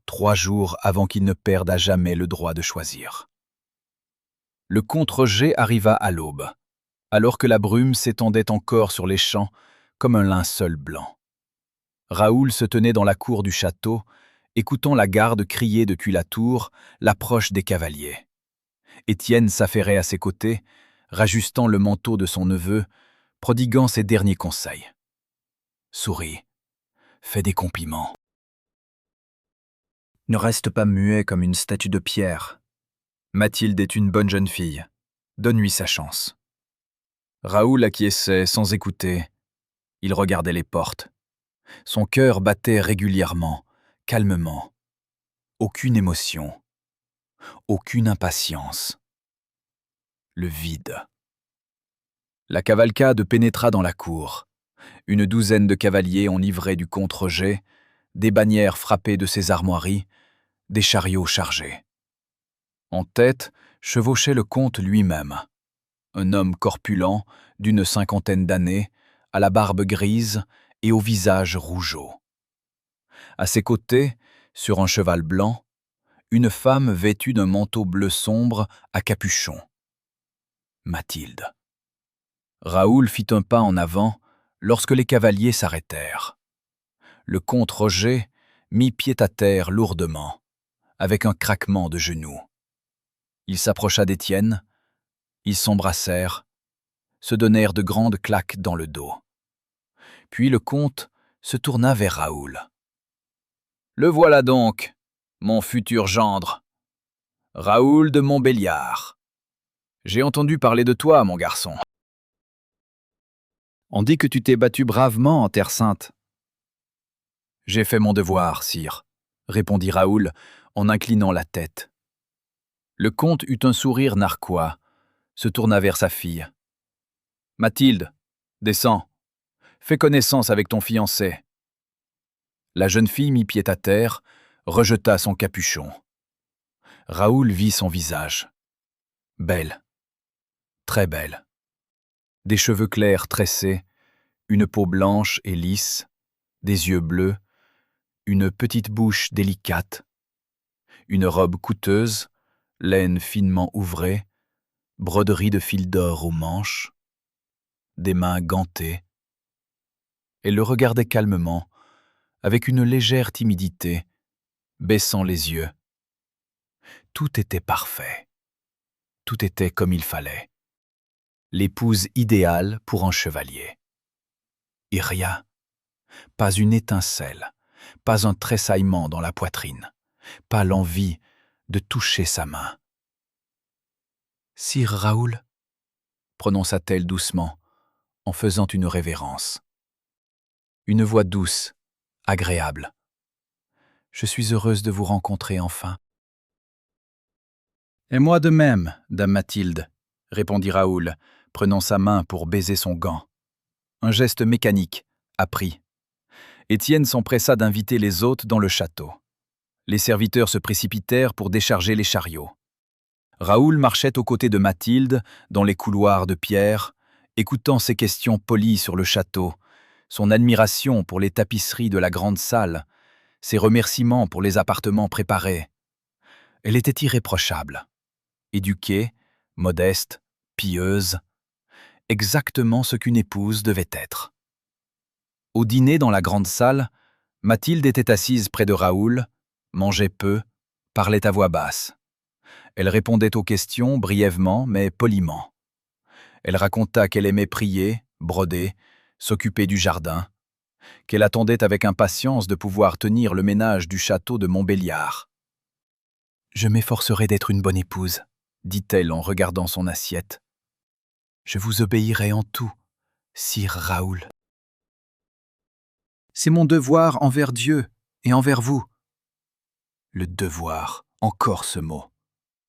A: 3 jours avant qu'il ne perde à jamais le droit de choisir. Le comte Roger arriva à l'aube, alors que la brume s'étendait encore sur les champs comme un linceul blanc. Raoul se tenait dans la cour du château, écoutant la garde crier depuis la tour l'approche des cavaliers. Étienne s'affairait à ses côtés, rajustant le manteau de son neveu, prodiguant ses derniers conseils. « Souris, fais des compliments. Ne reste pas muet comme une statue de pierre. Mathilde est une bonne jeune fille. Donne-lui sa chance. » Raoul acquiesçait sans écouter. Il regardait les portes. Son cœur battait régulièrement, calmement. Aucune émotion. Aucune impatience. Le vide. La cavalcade pénétra dans la cour. Une douzaine de cavaliers enivrés du comte Roger, des bannières frappées de ses armoiries, des chariots chargés. En tête chevauchait le comte lui-même, un homme corpulent d'une 50aine d'années, à la barbe grise et au visage rougeau. À ses côtés, sur un cheval blanc, une femme vêtue d'un manteau bleu sombre à capuchon. Mathilde. Raoul fit un pas en avant lorsque les cavaliers s'arrêtèrent. Le comte Roger mit pied à terre lourdement, avec un craquement de genoux. Il s'approcha d'Étienne, ils s'embrassèrent, se donnèrent de grandes claques dans le dos. Puis le comte se tourna vers Raoul. « Le voilà donc, mon futur gendre. Raoul de Montbéliard. J'ai entendu parler de toi, mon garçon. On dit que tu t'es battu bravement en Terre Sainte. »« J'ai fait mon devoir, sire, » répondit Raoul en inclinant la tête. Le comte eut un sourire narquois, se tourna vers sa fille. « Mathilde, descends. Fais connaissance avec ton fiancé. » La jeune fille mit pied à terre, rejeta son capuchon. Raoul vit son visage. Belle. Très belle. Des cheveux clairs tressés, une peau blanche et lisse, des yeux bleus, une petite bouche délicate, une robe coûteuse, laine finement ouvrée, broderie de fil d'or aux manches, des mains gantées. Elle le regardait calmement, avec une légère timidité, baissant les yeux. Tout était parfait. Tout était comme il fallait. L'épouse idéale pour un chevalier. Et rien, pas une étincelle, pas un tressaillement dans la poitrine, pas l'envie de toucher sa main. « Sire Raoul » prononça-t-elle doucement, en faisant une révérence. Une voix douce, agréable. « Je suis heureuse de vous rencontrer enfin. »« Et moi de même, dame Mathilde, » répondit Raoul, prenant sa main pour baiser son gant. Un geste mécanique, appris. Étienne s'empressa d'inviter les hôtes dans le château. Les serviteurs se précipitèrent pour décharger les chariots. Raoul marchait aux côtés de Mathilde, dans les couloirs de pierre, écoutant ses questions polies sur le château, son admiration pour les tapisseries de la grande salle, ses remerciements pour les appartements préparés. Elle était irréprochable, éduquée, modeste, pieuse, exactement ce qu'une épouse devait être. Au dîner dans la grande salle, Mathilde était assise près de Raoul, mangeait peu, parlait à voix basse. Elle répondait aux questions brièvement mais poliment. Elle raconta qu'elle aimait prier, broder, s'occuper du jardin, qu'elle attendait avec impatience de pouvoir tenir le ménage du château de Montbéliard. « Je m'efforcerai d'être une bonne épouse, » dit-elle en regardant son assiette. « Je vous obéirai en tout, sire Raoul. C'est mon devoir envers Dieu et envers vous. » Le devoir, encore ce mot.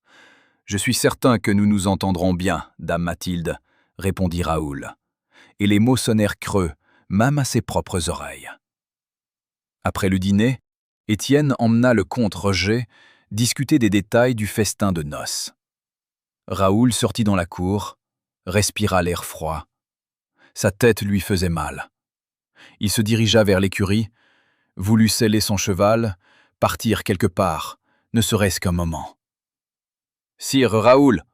A: « Je suis certain que nous nous entendrons bien, dame Mathilde, » répondit Raoul, et les mots sonnèrent creux, même à ses propres oreilles. Après le dîner, Étienne emmena le comte Roger discuter des détails du festin de noces. Raoul sortit dans la cour, respira l'air froid. Sa tête lui faisait mal. Il se dirigea vers l'écurie, voulut seller son cheval, partir quelque part, ne serait-ce qu'un moment. « Sire Raoul !»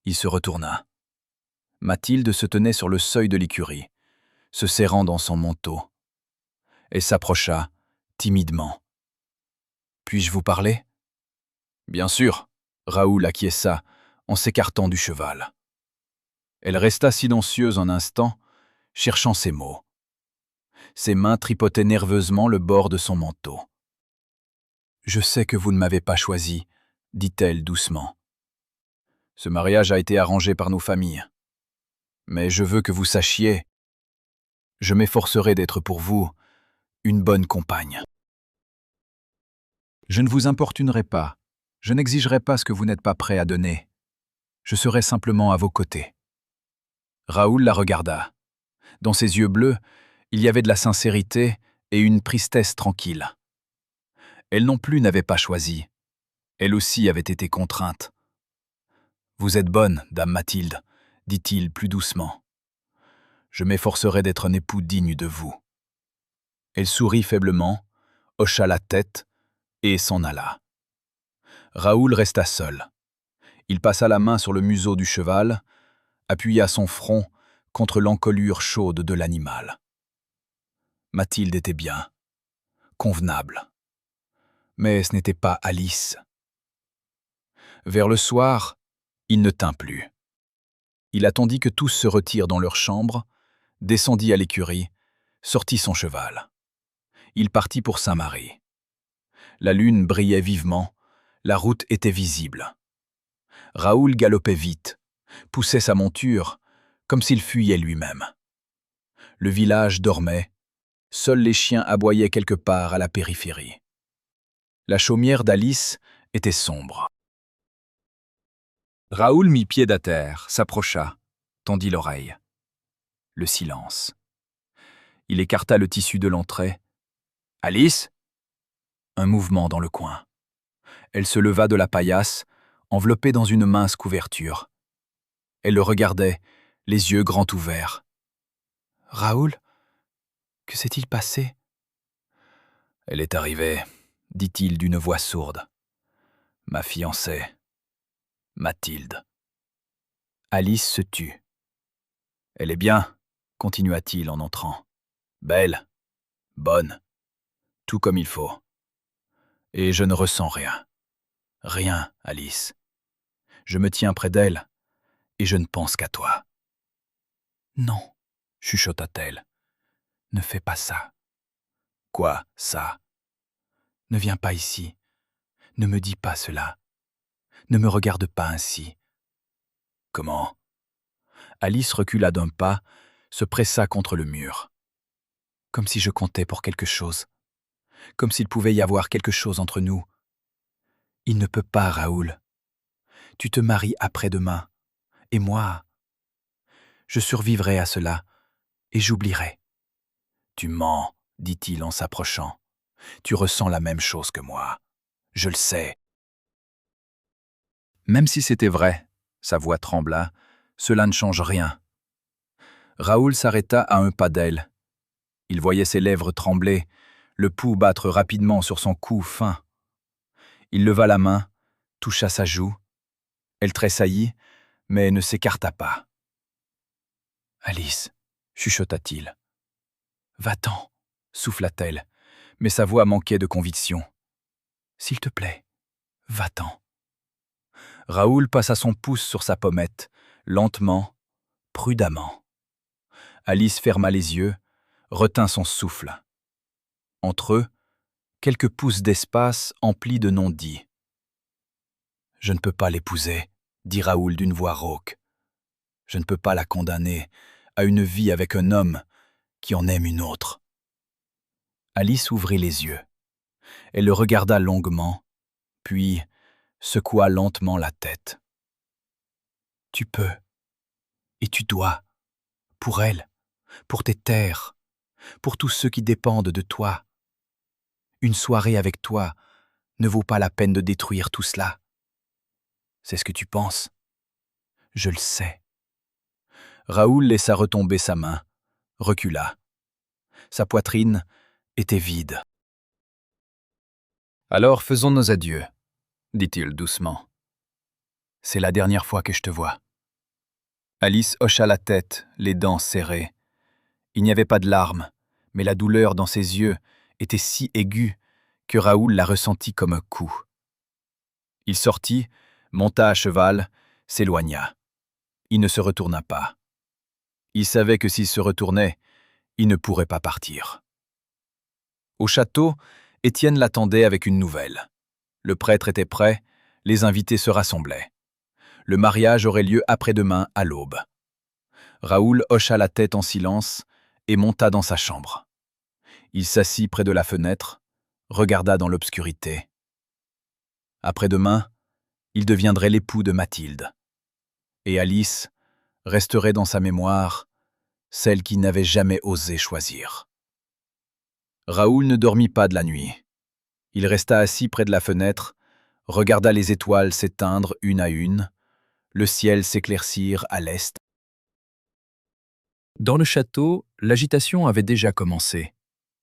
A: Il se retourna. Mathilde se tenait sur le seuil de l'écurie, se serrant dans son manteau. Elle s'approcha, timidement. « Puis-je vous parler ?»« Bien sûr !» Raoul acquiesça, en s'écartant du cheval. Elle resta silencieuse un instant, cherchant ses mots. Ses mains tripotaient nerveusement le bord de son manteau. « Je sais que vous ne m'avez pas choisi, » dit-elle doucement. « Ce mariage a été arrangé par nos familles. Mais je veux que vous sachiez, je m'efforcerai d'être pour vous une bonne compagne. Je ne vous importunerai pas, je n'exigerai pas ce que vous n'êtes pas prêt à donner. Je serai simplement à vos côtés. » Raoul la regarda. Dans ses yeux bleus, il y avait de la sincérité et une tristesse tranquille. Elle non plus n'avait pas choisi. Elle aussi avait été contrainte. « Vous êtes bonne, dame Mathilde, » dit-il plus doucement. « Je m'efforcerai d'être un époux digne de vous. » Elle sourit faiblement, hocha la tête et s'en alla. Raoul resta seul. Il passa la main sur le museau du cheval, appuya son front contre l'encolure chaude de l'animal. Mathilde était bien, convenable. Mais ce n'était pas Alice. Vers le soir, il ne tint plus. Il attendit que tous se retirent dans leur chambre, descendit à l'écurie, sortit son cheval. Il partit pour Saint-Mary. La lune brillait vivement, la route était visible. Raoul galopait vite, poussait sa monture, comme s'il fuyait lui-même. Le village dormait, seuls les chiens aboyaient quelque part à la périphérie. La chaumière d'Alice était sombre. Raoul mit pied à terre, s'approcha, tendit l'oreille. Le silence. Il écarta le tissu de l'entrée. « Alice ?» Un mouvement dans le coin. Elle se leva de la paillasse, enveloppée dans une mince couverture. Elle le regardait, les yeux grands ouverts. « Raoul, que s'est-il passé ?» « Elle est arrivée, » dit-il d'une voix sourde. « Ma fiancée, Mathilde. » Alice se tut. « Elle est bien, » continua-t-il en entrant. « Belle, bonne, tout comme il faut. Et je ne ressens rien. Rien, Alice. Je me tiens près d'elle, et je ne pense qu'à toi. »« Non, » chuchota-t-elle. « Ne fais pas ça. »« Quoi, ça ? » ?»« Ne viens pas ici. Ne me dis pas cela. Ne me regarde pas ainsi. »« Comment ?» Alice recula d'un pas, se pressa contre le mur. « Comme si je comptais pour quelque chose. Comme s'il pouvait y avoir quelque chose entre nous. Il ne peut pas, Raoul. Tu te maries après-demain. Et moi, je survivrai à cela, et j'oublierai. »« Tu mens, dit-il en s'approchant. Tu ressens la même chose que moi. Je le sais. Même si c'était vrai, sa voix trembla, cela ne change rien. Raoul s'arrêta à un pas d'elle. Il voyait ses lèvres trembler, le pouls battre rapidement sur son cou fin. Il leva la main, toucha sa joue. Elle tressaillit, mais ne s'écarta pas. « Alice, chuchota-t-il. « Va-t'en, souffla-t-elle, mais sa voix manquait de conviction. « S'il te plaît, va-t'en. » Raoul passa son pouce sur sa pommette, lentement, prudemment. Alice ferma les yeux, retint son souffle. Entre eux, quelques pouces d'espace emplis de non-dits. « Je ne peux pas l'épouser, » dit Raoul d'une voix rauque. « Je ne peux pas la condamner à une vie avec un homme qui en aime une autre. » Alice ouvrit les yeux. Elle le regarda longuement, puis secoua lentement la tête. « Tu peux, et tu dois, pour elle, pour tes terres, pour tous ceux qui dépendent de toi. Une soirée avec toi ne vaut pas la peine de détruire tout cela. C'est ce que tu penses. Je le sais. » Raoul laissa retomber sa main, recula. Sa poitrine était vide. « Alors faisons nos adieux, » dit-il doucement. « C'est la dernière fois que je te vois. » Alice hocha la tête, les dents serrées. Il n'y avait pas de larmes, mais la douleur dans ses yeux était si aiguë que Raoul la ressentit comme un coup. Il sortit, monta à cheval, s'éloigna. Il ne se retourna pas. Il savait que s'il se retournait, il ne pourrait pas partir. Au château, Étienne l'attendait avec une nouvelle. Le prêtre était prêt, les invités se rassemblaient. Le mariage aurait lieu après-demain à l'aube. Raoul hocha la tête en silence et monta dans sa chambre. Il s'assit près de la fenêtre, regarda dans l'obscurité. Après-demain, il deviendrait l'époux de Mathilde. Et Alice resterait dans sa mémoire celle qui n'avait jamais osé choisir. Raoul ne dormit pas de la nuit. Il resta assis près de la fenêtre, regarda les étoiles s'éteindre une à une, le ciel s'éclaircir à l'est. Dans le château, l'agitation avait déjà commencé.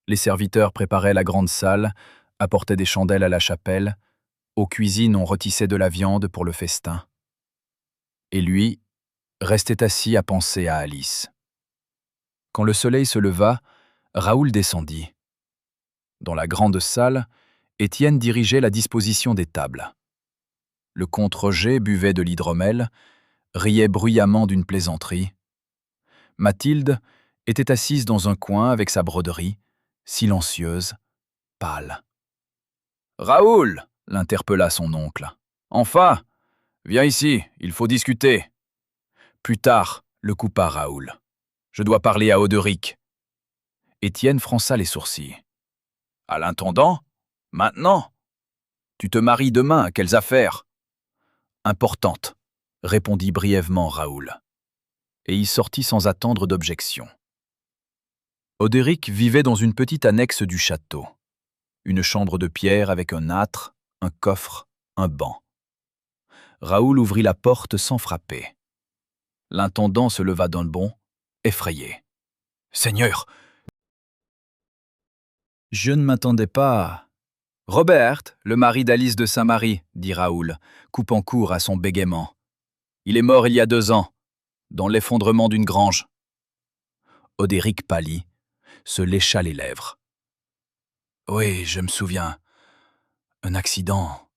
A: Les serviteurs préparaient la grande salle, apportaient des chandelles à la chapelle. Aux cuisines, on rôtissait de la viande pour le festin. Et lui restait assis à penser à Alice. Quand le soleil se leva, Raoul descendit. Dans la grande salle, Étienne dirigeait la disposition des tables. Le comte Roger buvait de l'hydromel, riait bruyamment d'une plaisanterie. Mathilde était assise dans un coin avec sa broderie, silencieuse, pâle. « Raoul !» l'interpella son oncle. « Enfin, viens ici, il faut discuter. » Plus tard, le coupa Raoul. « Je dois parler à Oderic. » Étienne fronça les sourcils. « À l'intendant ? Maintenant ? Tu te maries demain, quelles affaires ? » « Importantes, » répondit brièvement Raoul. Et il sortit sans attendre d'objection. Oderic vivait dans une petite annexe du château. Une chambre de pierre avec un âtre, un coffre, un banc. Raoul ouvrit la porte sans frapper. L'intendant se leva d'un bond, effrayé. « Seigneur !»« Je ne m'attendais pas. »« Robert, le mari d'Alice de Saint-Marie, » dit Raoul, coupant court à son bégaiement. « Il est mort il y a 2 ans, dans l'effondrement d'une grange. » Oderic pâlit, se lécha les lèvres. « Oui, je me souviens. Un accident.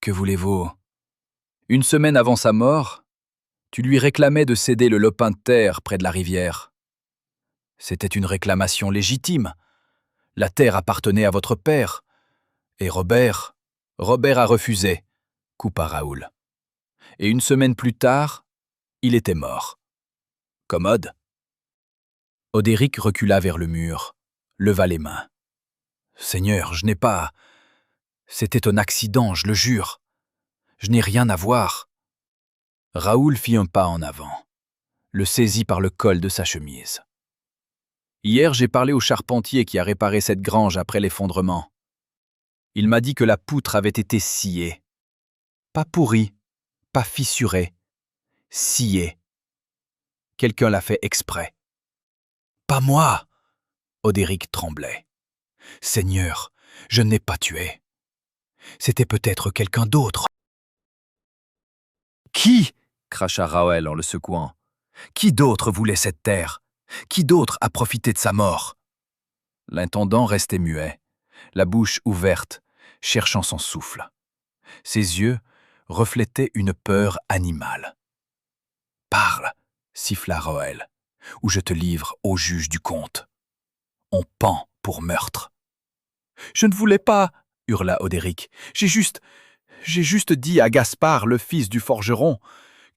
A: Que voulez-vous ? 1 semaine avant sa mort, tu lui réclamais de céder le lopin de terre près de la rivière. C'était une réclamation légitime. La terre appartenait à votre père. Et Robert a refusé, coupa Raoul. Et 1 semaine plus tard, il était mort. Commode. Oderic recula vers le mur, leva les mains. « Seigneur, je n'ai pas... C'était un accident, je le jure. Je n'ai rien à voir. » Raoul fit un pas en avant, le saisit par le col de sa chemise. Hier, j'ai parlé au charpentier qui a réparé cette grange après l'effondrement. Il m'a dit que la poutre avait été sciée. Pas pourrie, pas fissurée, sciée. Quelqu'un l'a fait exprès. Pas moi! Odéric tremblait. Seigneur, je n'ai pas tué. C'était peut-être quelqu'un d'autre. Qui? Cracha Raoul en le secouant. Qui d'autre voulait cette terre? Qui d'autre a profité de sa mort? L'intendant restait muet, la bouche ouverte, cherchant son souffle. Ses yeux reflétaient une peur animale. Parle, siffla Raoul, ou je te livre au juge du comte. On pend pour meurtre. Je ne voulais pas, hurla Odéric. J'ai juste dit à Gaspard, le fils du forgeron,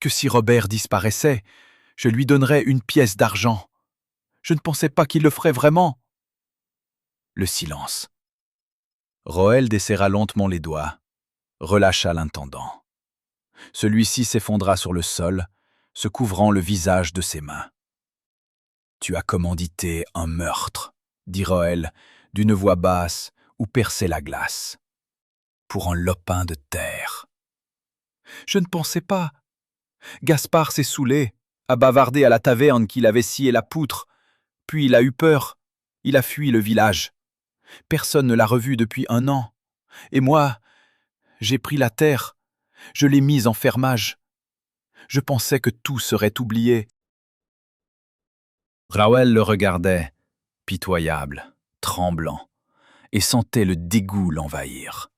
A: que si Robert disparaissait, je lui donnerais une pièce d'argent. Je ne pensais pas qu'il le ferait vraiment. Le silence. Raoul desserra lentement les doigts, relâcha l'intendant. Celui-ci s'effondra sur le sol, se couvrant le visage de ses mains. « Tu as commandité un meurtre, » dit Raoul, d'une voix basse où perçait la glace. « Pour un lopin de terre. » Je ne pensais pas. Gaspard s'est saoulé, a bavardé à la taverne qu'il avait scié la poutre, puis il a eu peur, il a fui le village. Personne ne l'a revu depuis 1 an. Et moi, j'ai pris la terre, je l'ai mise en fermage. Je pensais que tout serait oublié. Raoul le regardait, pitoyable, tremblant, et sentait le dégoût l'envahir.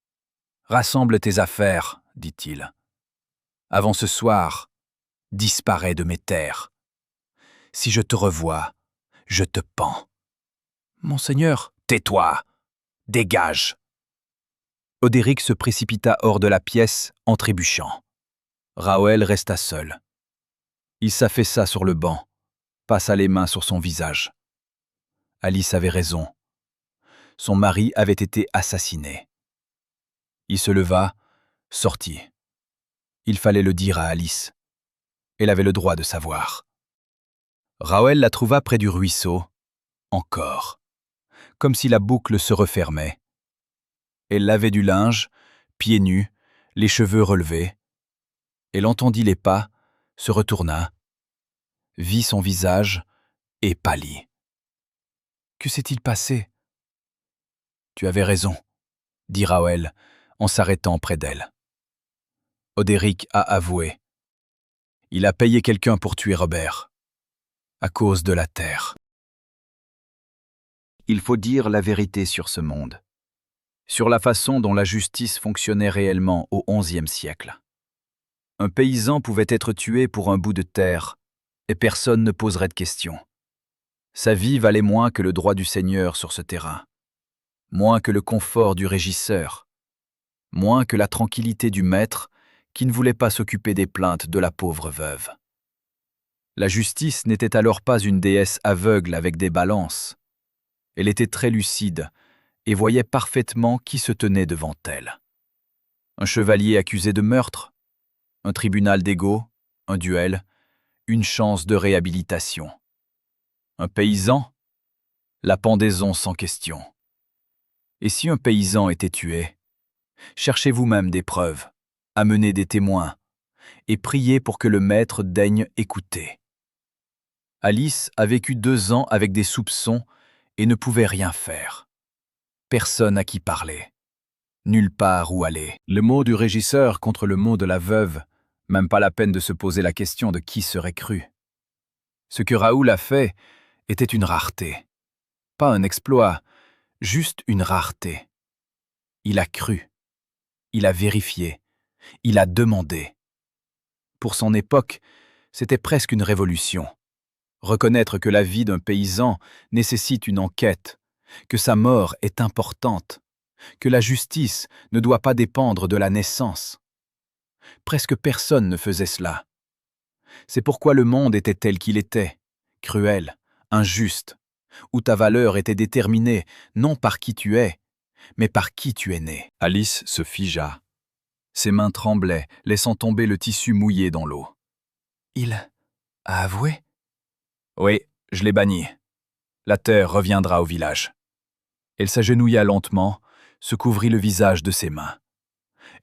A: « Rassemble tes affaires, dit-il. Avant ce soir, disparais de mes terres. Si je te revois, je te pends. Monseigneur, tais-toi, dégage. » Odéric se précipita hors de la pièce en trébuchant. Raoul resta seul. Il s'affaissa sur le banc, passa les mains sur son visage. Alice avait raison. Son mari avait été assassiné. Il se leva, sortit. Il fallait le dire à Alice. Elle avait le droit de savoir. Raoul la trouva près du ruisseau, encore, comme si la boucle se refermait. Elle lavait du linge, pieds nus, les cheveux relevés. Elle entendit les pas, se retourna, vit son visage et pâlit. Que s'est-il passé? Tu avais raison, dit Raoul en s'arrêtant près d'elle. Odéric a avoué. Il a payé quelqu'un pour tuer Robert, à cause de la terre. Il faut dire la vérité sur ce monde, sur la façon dont la justice fonctionnait réellement au XIe siècle. Un paysan pouvait être tué pour un bout de terre, et personne ne poserait de questions. Sa vie valait moins que le droit du seigneur sur ce terrain, moins que le confort du régisseur, moins que la tranquillité du maître qui ne voulait pas s'occuper des plaintes de la pauvre veuve. La justice n'était alors pas une déesse aveugle avec des balances. Elle était très lucide et voyait parfaitement qui se tenait devant elle. Un chevalier accusé de meurtre, un tribunal d'égaux, un duel, une chance de réhabilitation. Un paysan, la pendaison sans question. Et si un paysan était tué, cherchez vous-même des preuves, amenez des témoins, et priez pour que le maître daigne écouter. Alice a vécu 2 ans avec des soupçons et ne pouvait rien faire. Personne à qui parler. Nulle part où aller. Le mot du régisseur contre le mot de la veuve, même pas la peine de se poser la question de qui serait cru. Ce que Raoul a fait était une rareté. Pas un exploit, juste une rareté. Il a cru. Il a vérifié. Il a demandé. Pour son époque, c'était presque une révolution. Reconnaître que la vie d'un paysan nécessite une enquête, que sa mort est importante, que la justice ne doit pas dépendre de la naissance. Presque personne ne faisait cela. C'est pourquoi le monde était tel qu'il était, cruel, injuste, où ta valeur était déterminée non par qui tu es, mais par qui tu es né. Alice se figea. Ses mains tremblaient, laissant tomber le tissu mouillé dans l'eau. Il a avoué? Oui, je l'ai banni. La terre reviendra au village. Elle s'agenouilla lentement, se couvrit le visage de ses mains.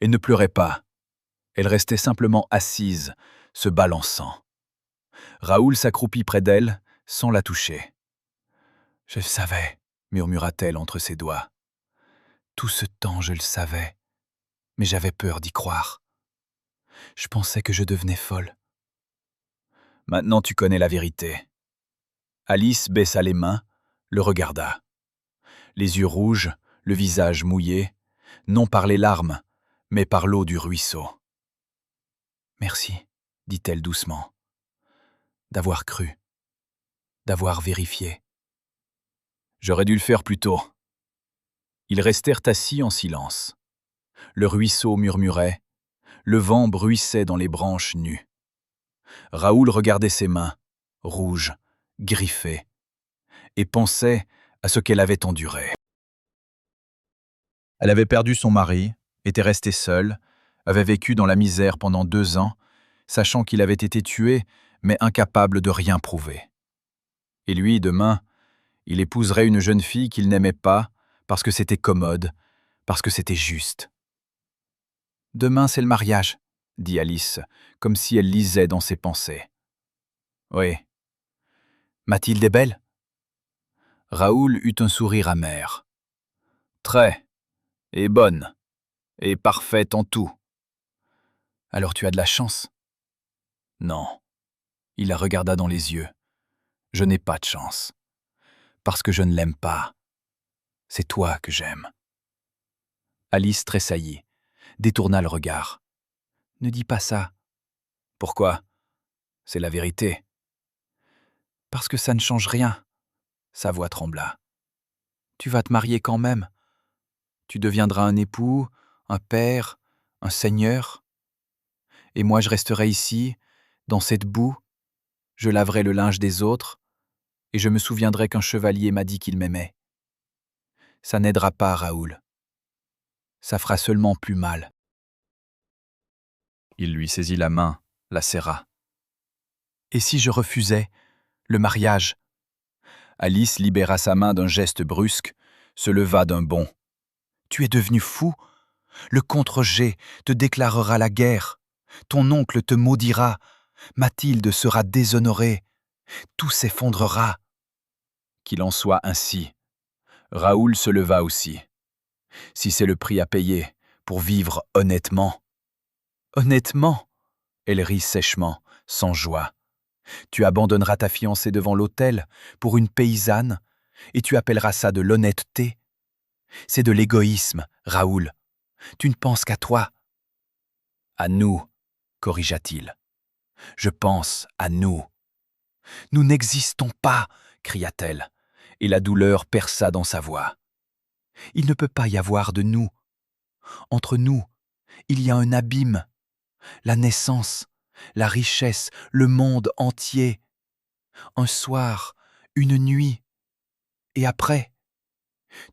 A: Elle ne pleurait pas. Elle restait simplement assise, se balançant. Raoul s'accroupit près d'elle, sans la toucher. « Je le savais, » murmura-t-elle entre ses doigts. « Tout ce temps, je le savais, mais j'avais peur d'y croire. Je pensais que je devenais folle. » Maintenant tu connais la vérité. Alice baissa les mains, le regarda. Les yeux rouges, le visage mouillé, non par les larmes, mais par l'eau du ruisseau. « Merci, » dit-elle doucement, « d'avoir cru, d'avoir vérifié. J'aurais dû le faire plus tôt. » Ils restèrent assis en silence. Le ruisseau murmurait, le vent bruissait dans les branches nues. Raoul regardait ses mains, rouges, griffées, et pensait à ce qu'elle avait enduré. Elle avait perdu son mari, était restée seule, avait vécu dans la misère pendant 2 ans, sachant qu'il avait été tué, mais incapable de rien prouver. Et lui, demain, il épouserait une jeune fille qu'il n'aimait pas, parce que c'était commode, parce que c'était juste. « Demain, c'est le mariage, » dit Alice, comme si elle lisait dans ses pensées. « Oui. Mathilde est belle ?» Raoul eut un sourire amer. « Très, et bonne, et parfaite en tout. »« Alors tu as de la chance. » »« Non. » Il la regarda dans les yeux. « Je n'ai pas de chance. Parce que je ne l'aime pas. C'est toi que j'aime. » Alice tressaillit, détourna le regard. « Ne dis pas ça. »« Pourquoi ? C'est la vérité. »« Parce que ça ne change rien. » Sa voix trembla. « Tu vas te marier quand même. Tu deviendras un époux, un père, un seigneur. Et moi je resterai ici, dans cette boue. Je laverai le linge des autres, et je me souviendrai qu'un chevalier m'a dit qu'il m'aimait. Ça n'aidera pas, Raoul. Ça fera seulement plus mal. » Il lui saisit la main, la serra. « Et si je refusais le mariage ?» Alice libéra sa main d'un geste brusque, se leva d'un bond. « Tu es devenu fou ? Le comte Roger te déclarera la guerre. Ton oncle te maudira. Mathilde sera déshonorée. Tout s'effondrera. » Qu'il en soit ainsi. Raoul se leva aussi. « Si c'est le prix à payer pour vivre honnêtement. »« Honnêtement ?» Elle rit sèchement, sans joie. « Tu abandonneras ta fiancée devant l'autel pour une paysanne et tu appelleras ça de l'honnêteté. C'est de l'égoïsme, Raoul. Tu ne penses qu'à toi. »« À nous, » corrigea-t-il. « Je pense à nous. »« Nous n'existons pas !» cria-t-elle, et la douleur perça dans sa voix. « Il ne peut pas y avoir de nous. Entre nous, il y a un abîme, la naissance, la richesse, le monde entier. Un soir, une nuit, et après,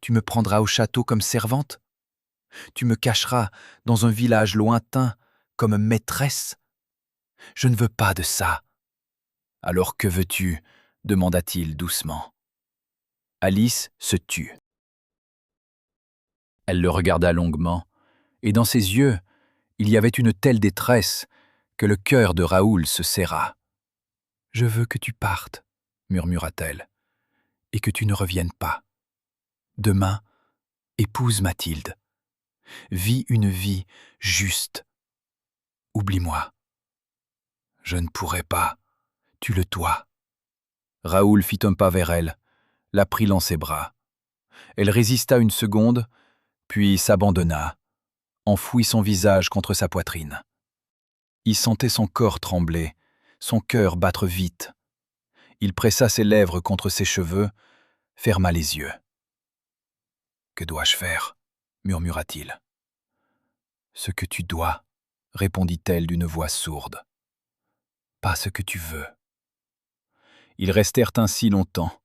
A: tu me prendras au château comme servante? Tu me cacheras dans un village lointain comme maîtresse? Je ne veux pas de ça. »« Alors que veux-tu » demanda-t-il doucement. Alice se tut. Elle le regarda longuement, et dans ses yeux, il y avait une telle détresse que le cœur de Raoul se serra. « Je veux que tu partes, » murmura-t-elle, « et que tu ne reviennes pas. Demain, épouse Mathilde. Vis une vie juste. Oublie-moi. »« Je ne pourrai pas, tu le dois. » Raoul fit un pas vers elle, la prit dans ses bras. Elle résista une seconde, puis s'abandonna, enfouit son visage contre sa poitrine. Il sentait son corps trembler, son cœur battre vite. Il pressa ses lèvres contre ses cheveux, ferma les yeux. « Que dois-je faire ?» murmura-t-il. « Ce que tu dois, » répondit-elle d'une voix sourde. « Pas ce que tu veux. » Ils restèrent ainsi longtemps.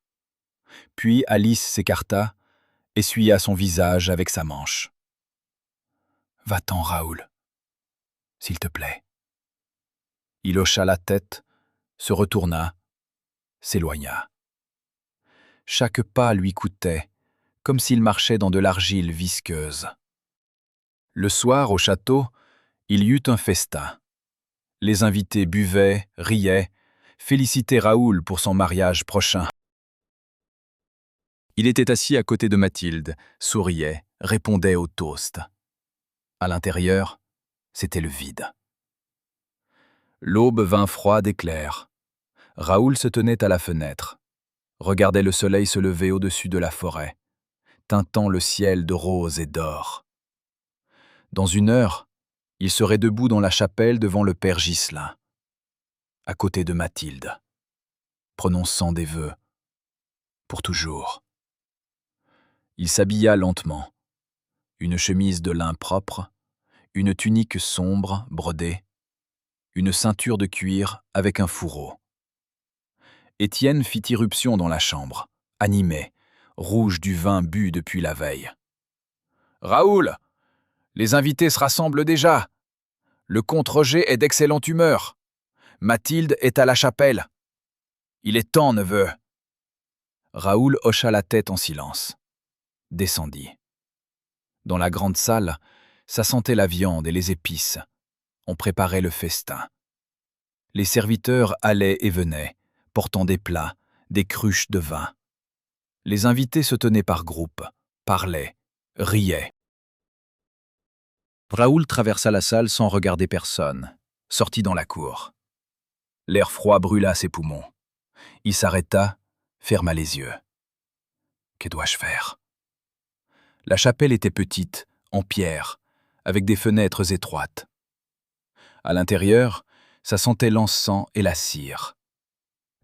A: Puis Alice s'écarta, essuya son visage avec sa manche. « Va-t'en, Raoul, s'il te plaît. » Il hocha la tête, se retourna, s'éloigna. Chaque pas lui coûtait, comme s'il marchait dans de l'argile visqueuse. Le soir, au château, il y eut un festin. Les invités buvaient, riaient, félicitaient Raoul pour son mariage prochain. Il était assis à côté de Mathilde, souriait, répondait aux toasts. À l'intérieur, c'était le vide. L'aube vint froide et claire. Raoul se tenait à la fenêtre, regardait le soleil se lever au-dessus de la forêt, teintant le ciel de rose et d'or. Dans 1 heure, il serait debout dans la chapelle devant le père Ghislain, à côté de Mathilde, prononçant des vœux, pour toujours. Il s'habilla lentement, une chemise de lin propre, une tunique sombre, brodée, une ceinture de cuir avec un fourreau. Étienne fit irruption dans la chambre, animé, rouge du vin bu depuis la veille. « Raoul, les invités se rassemblent déjà. Le comte Roger est d'excellente humeur. Mathilde est à la chapelle. Il est temps, neveu. » Raoul hocha la tête en silence, descendit. Dans la grande salle, ça sentait la viande et les épices. On préparait le festin. Les serviteurs allaient et venaient, portant des plats, des cruches de vin. Les invités se tenaient par groupes, parlaient, riaient. Raoul traversa la salle sans regarder personne, sortit dans la cour. L'air froid brûla ses poumons. Il s'arrêta, ferma les yeux. Que dois-je faire? La chapelle était petite, en pierre, avec des fenêtres étroites. À l'intérieur, ça sentait l'encens et la cire.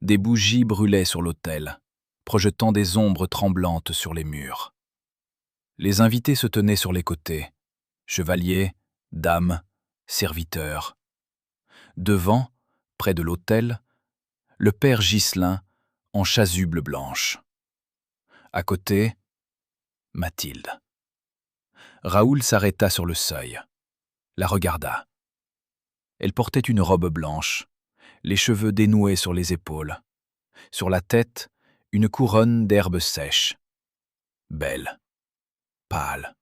A: Des bougies brûlaient sur l'autel, projetant des ombres tremblantes sur les murs. Les invités se tenaient sur les côtés, chevaliers, dames, serviteurs. Devant, près de l'autel, le père Ghislain en chasuble blanche. À côté, Mathilde. Raoul s'arrêta sur le seuil, la regarda. Elle portait une robe blanche, les cheveux dénoués sur les épaules. Sur la tête, une couronne d'herbes sèches. Belle, pâle.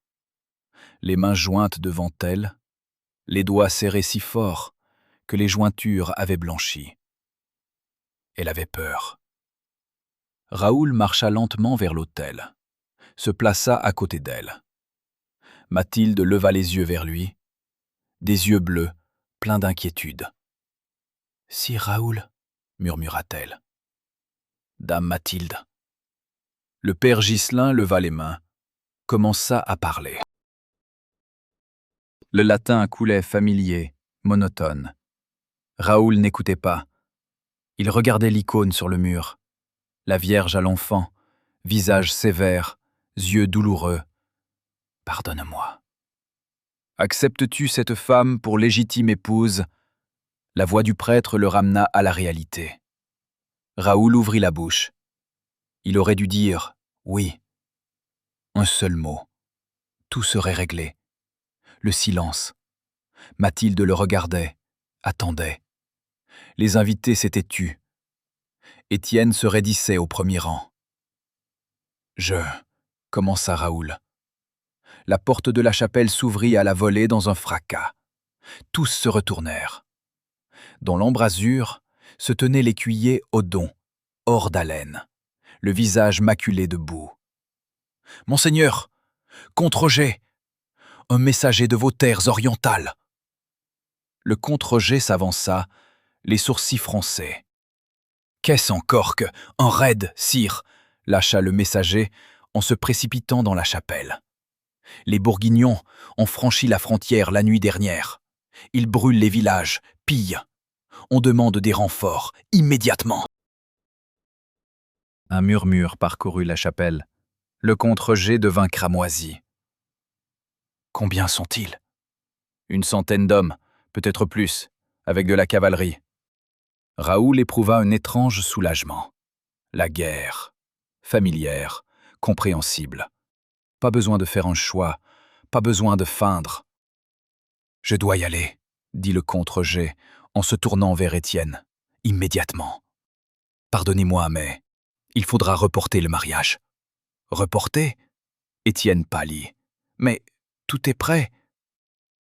A: Les mains jointes devant elle, les doigts serrés si fort que les jointures avaient blanchi. Elle avait peur. Raoul marcha lentement vers l'autel, se plaça à côté d'elle. Mathilde leva les yeux vers lui, des yeux bleus, pleins d'inquiétude. « Sire Raoul, » murmura-t-elle. « Dame Mathilde. » Le père Ghislain leva les mains, commença à parler. Le latin coulait familier, monotone. Raoul n'écoutait pas. Il regardait l'icône sur le mur. La Vierge à l'enfant, visage sévère, yeux douloureux. « Pardonne-moi. Acceptes-tu cette femme pour légitime épouse ?» La voix du prêtre le ramena à la réalité. Raoul ouvrit la bouche. Il aurait dû dire « oui ». Un seul mot. Tout serait réglé. Le silence. Mathilde le regardait, attendait. Les invités s'étaient tus. Étienne se raidissait au premier rang. « Je... » commença Raoul. La porte de la chapelle s'ouvrit à la volée dans un fracas. Tous se retournèrent. Dans l'embrasure se tenait l'écuyer Odon, hors d'haleine, le visage maculé de boue. « Monseigneur, comte Roger, un messager de vos terres orientales. » Le comte Roger s'avança, les sourcils froncés. « Qu'est-ce encore que un raid, sire ?» lâcha le messager en se précipitant dans la chapelle. « Les Bourguignons ont franchi la frontière la nuit dernière. Ils brûlent les villages, pillent. On demande des renforts, immédiatement. » Un murmure parcourut la chapelle. Le comte Roger devint cramoisi. « Combien sont-ils ? » « 100 d'hommes, peut-être plus, avec de la cavalerie. » Raoul éprouva un étrange soulagement. La guerre, familière, compréhensible. Pas besoin de faire un choix, pas besoin de feindre. « Je dois y aller, » dit le comte Roger, en se tournant vers Étienne, immédiatement. « Pardonnez-moi, mais Il faudra reporter le mariage. Reporter? Étienne pâlit. Mais tout est prêt.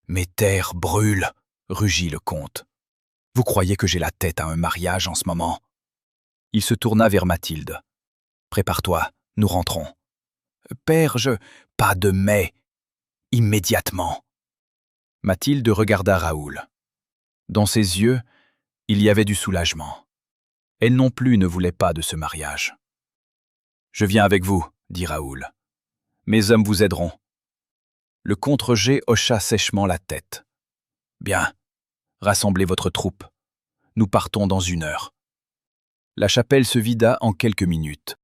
A: Mes terres brûlent, rugit le comte. Vous croyez que j'ai la tête à un mariage en ce moment? Il se tourna vers Mathilde. Prépare-toi, nous rentrons. Père, pas de mais. Immédiatement. Mathilde regarda Raoul. Dans ses yeux, il y avait du soulagement. Elle non plus ne voulait pas de ce mariage. Je viens avec vous, dit Raoul. Mes hommes vous aideront. Le comte G hocha sèchement la tête. Bien, rassemblez votre troupe. Nous partons dans 1 heure. La chapelle se vida en quelques minutes.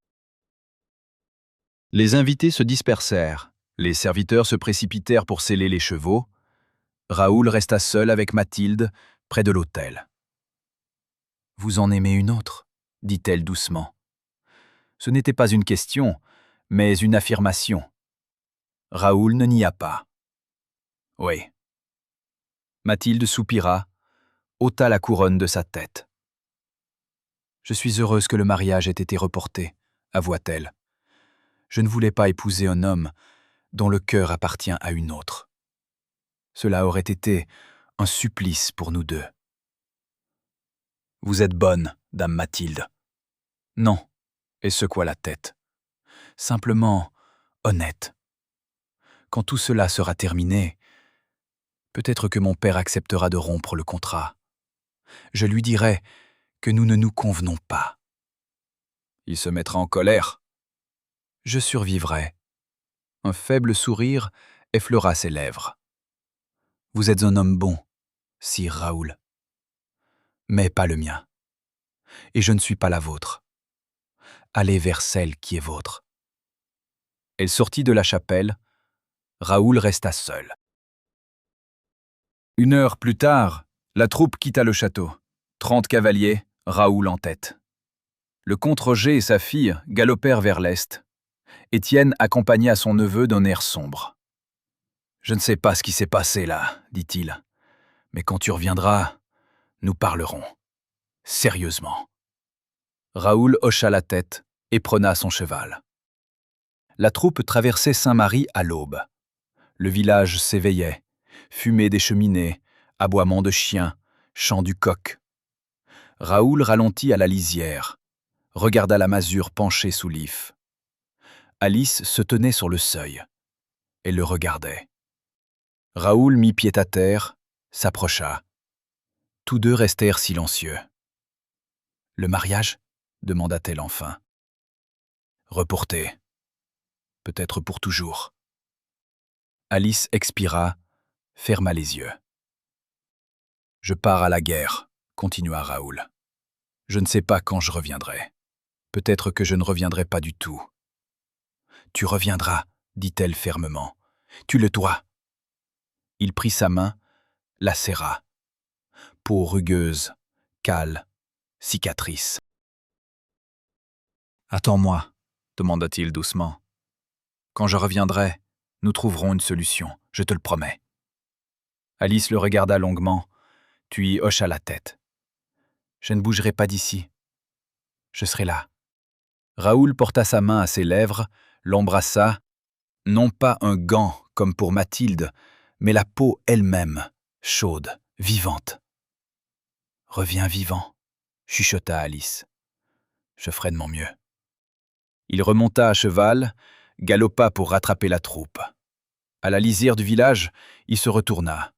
A: Les invités se dispersèrent. Les serviteurs se précipitèrent pour seller les chevaux. Raoul resta seul avec Mathilde, près de l'autel. « Vous en aimez une autre » dit-elle doucement. Ce n'était pas une question, mais une affirmation. Raoul ne nia pas. « Oui. » Mathilde soupira, ôta la couronne de sa tête. « Je suis heureuse que le mariage ait été reporté, » avoua-t-elle. « Je ne voulais pas épouser un homme dont le cœur appartient à une autre. Cela aurait été un supplice pour nous deux. » « Vous êtes bonne, dame Mathilde. » »« Non, » et secoua la tête. « Simplement honnête. Quand tout cela sera terminé, peut-être que mon père acceptera de rompre le contrat. Je lui dirai que nous ne nous convenons pas. Il se mettra en colère. Je survivrai. Un faible sourire effleura ses lèvres. Vous êtes un homme bon, sire Raoul. Mais pas le mien. Et je ne suis pas la vôtre. Allez vers celle qui est vôtre. Elle sortit de la chapelle. Raoul resta seul. 1 heure plus tard, la troupe quitta le château. 30 cavaliers, Raoul en tête. Le comte Roger et sa fille galopèrent vers l'est. Étienne accompagna son neveu d'un air sombre. « Je ne sais pas ce qui s'est passé là, dit-il. Mais quand tu reviendras, nous parlerons. Sérieusement. » Raoul hocha la tête et prena son cheval. La troupe traversait Saint-Marie à l'aube. Le village s'éveillait. Fumée des cheminées, aboiement de chiens, chant du coq. Raoul ralentit à la lisière, regarda la masure penchée sous l'if. Alice se tenait sur le seuil. Elle le regardait. Raoul mit pied à terre, s'approcha. Tous deux restèrent silencieux. « Le mariage » demanda-t-elle enfin. « Reporté. Peut-être pour toujours. » Alice expira, ferma les yeux. « Je pars à la guerre, » continua Raoul. « Je ne sais pas quand je reviendrai. Peut-être que je ne reviendrai pas du tout. »« Tu reviendras, » dit-elle fermement. « Tu le dois. » Il prit sa main, la serra. Peau rugueuse, cale, cicatrice. « Attends-moi, » demanda-t-il doucement. « Quand je reviendrai, nous trouverons une solution, je te le promets. » Alice le regarda longuement, puis hocha la tête. « Je ne bougerai pas d'ici. Je serai là. » Raoul porta sa main à ses lèvres, l'embrassa, non pas un gant comme pour Mathilde, mais la peau elle-même, chaude, vivante. « Reviens vivant, » chuchota Alice. « Je ferai de mon mieux. » Il remonta à cheval, galopa pour rattraper la troupe. À la lisière du village, il se retourna.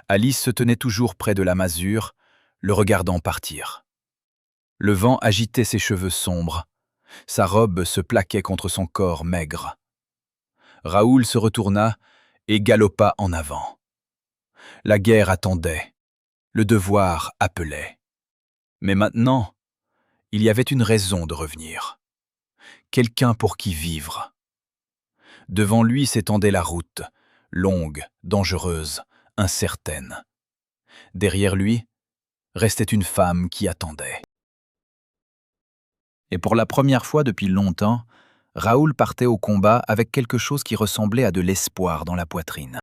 A: Alice se tenait toujours près de la masure, le regardant partir. Le vent agitait ses cheveux sombres. Sa robe se plaquait contre son corps maigre. Raoul se retourna et galopa en avant. La guerre attendait. Le devoir appelait. Mais maintenant, il y avait une raison de revenir. Quelqu'un pour qui vivre. Devant lui s'étendait la route, longue, dangereuse, incertaine. Derrière lui, restait une femme qui attendait. Et pour la première fois depuis longtemps, Raoul partait au combat avec quelque chose qui ressemblait à de l'espoir dans la poitrine.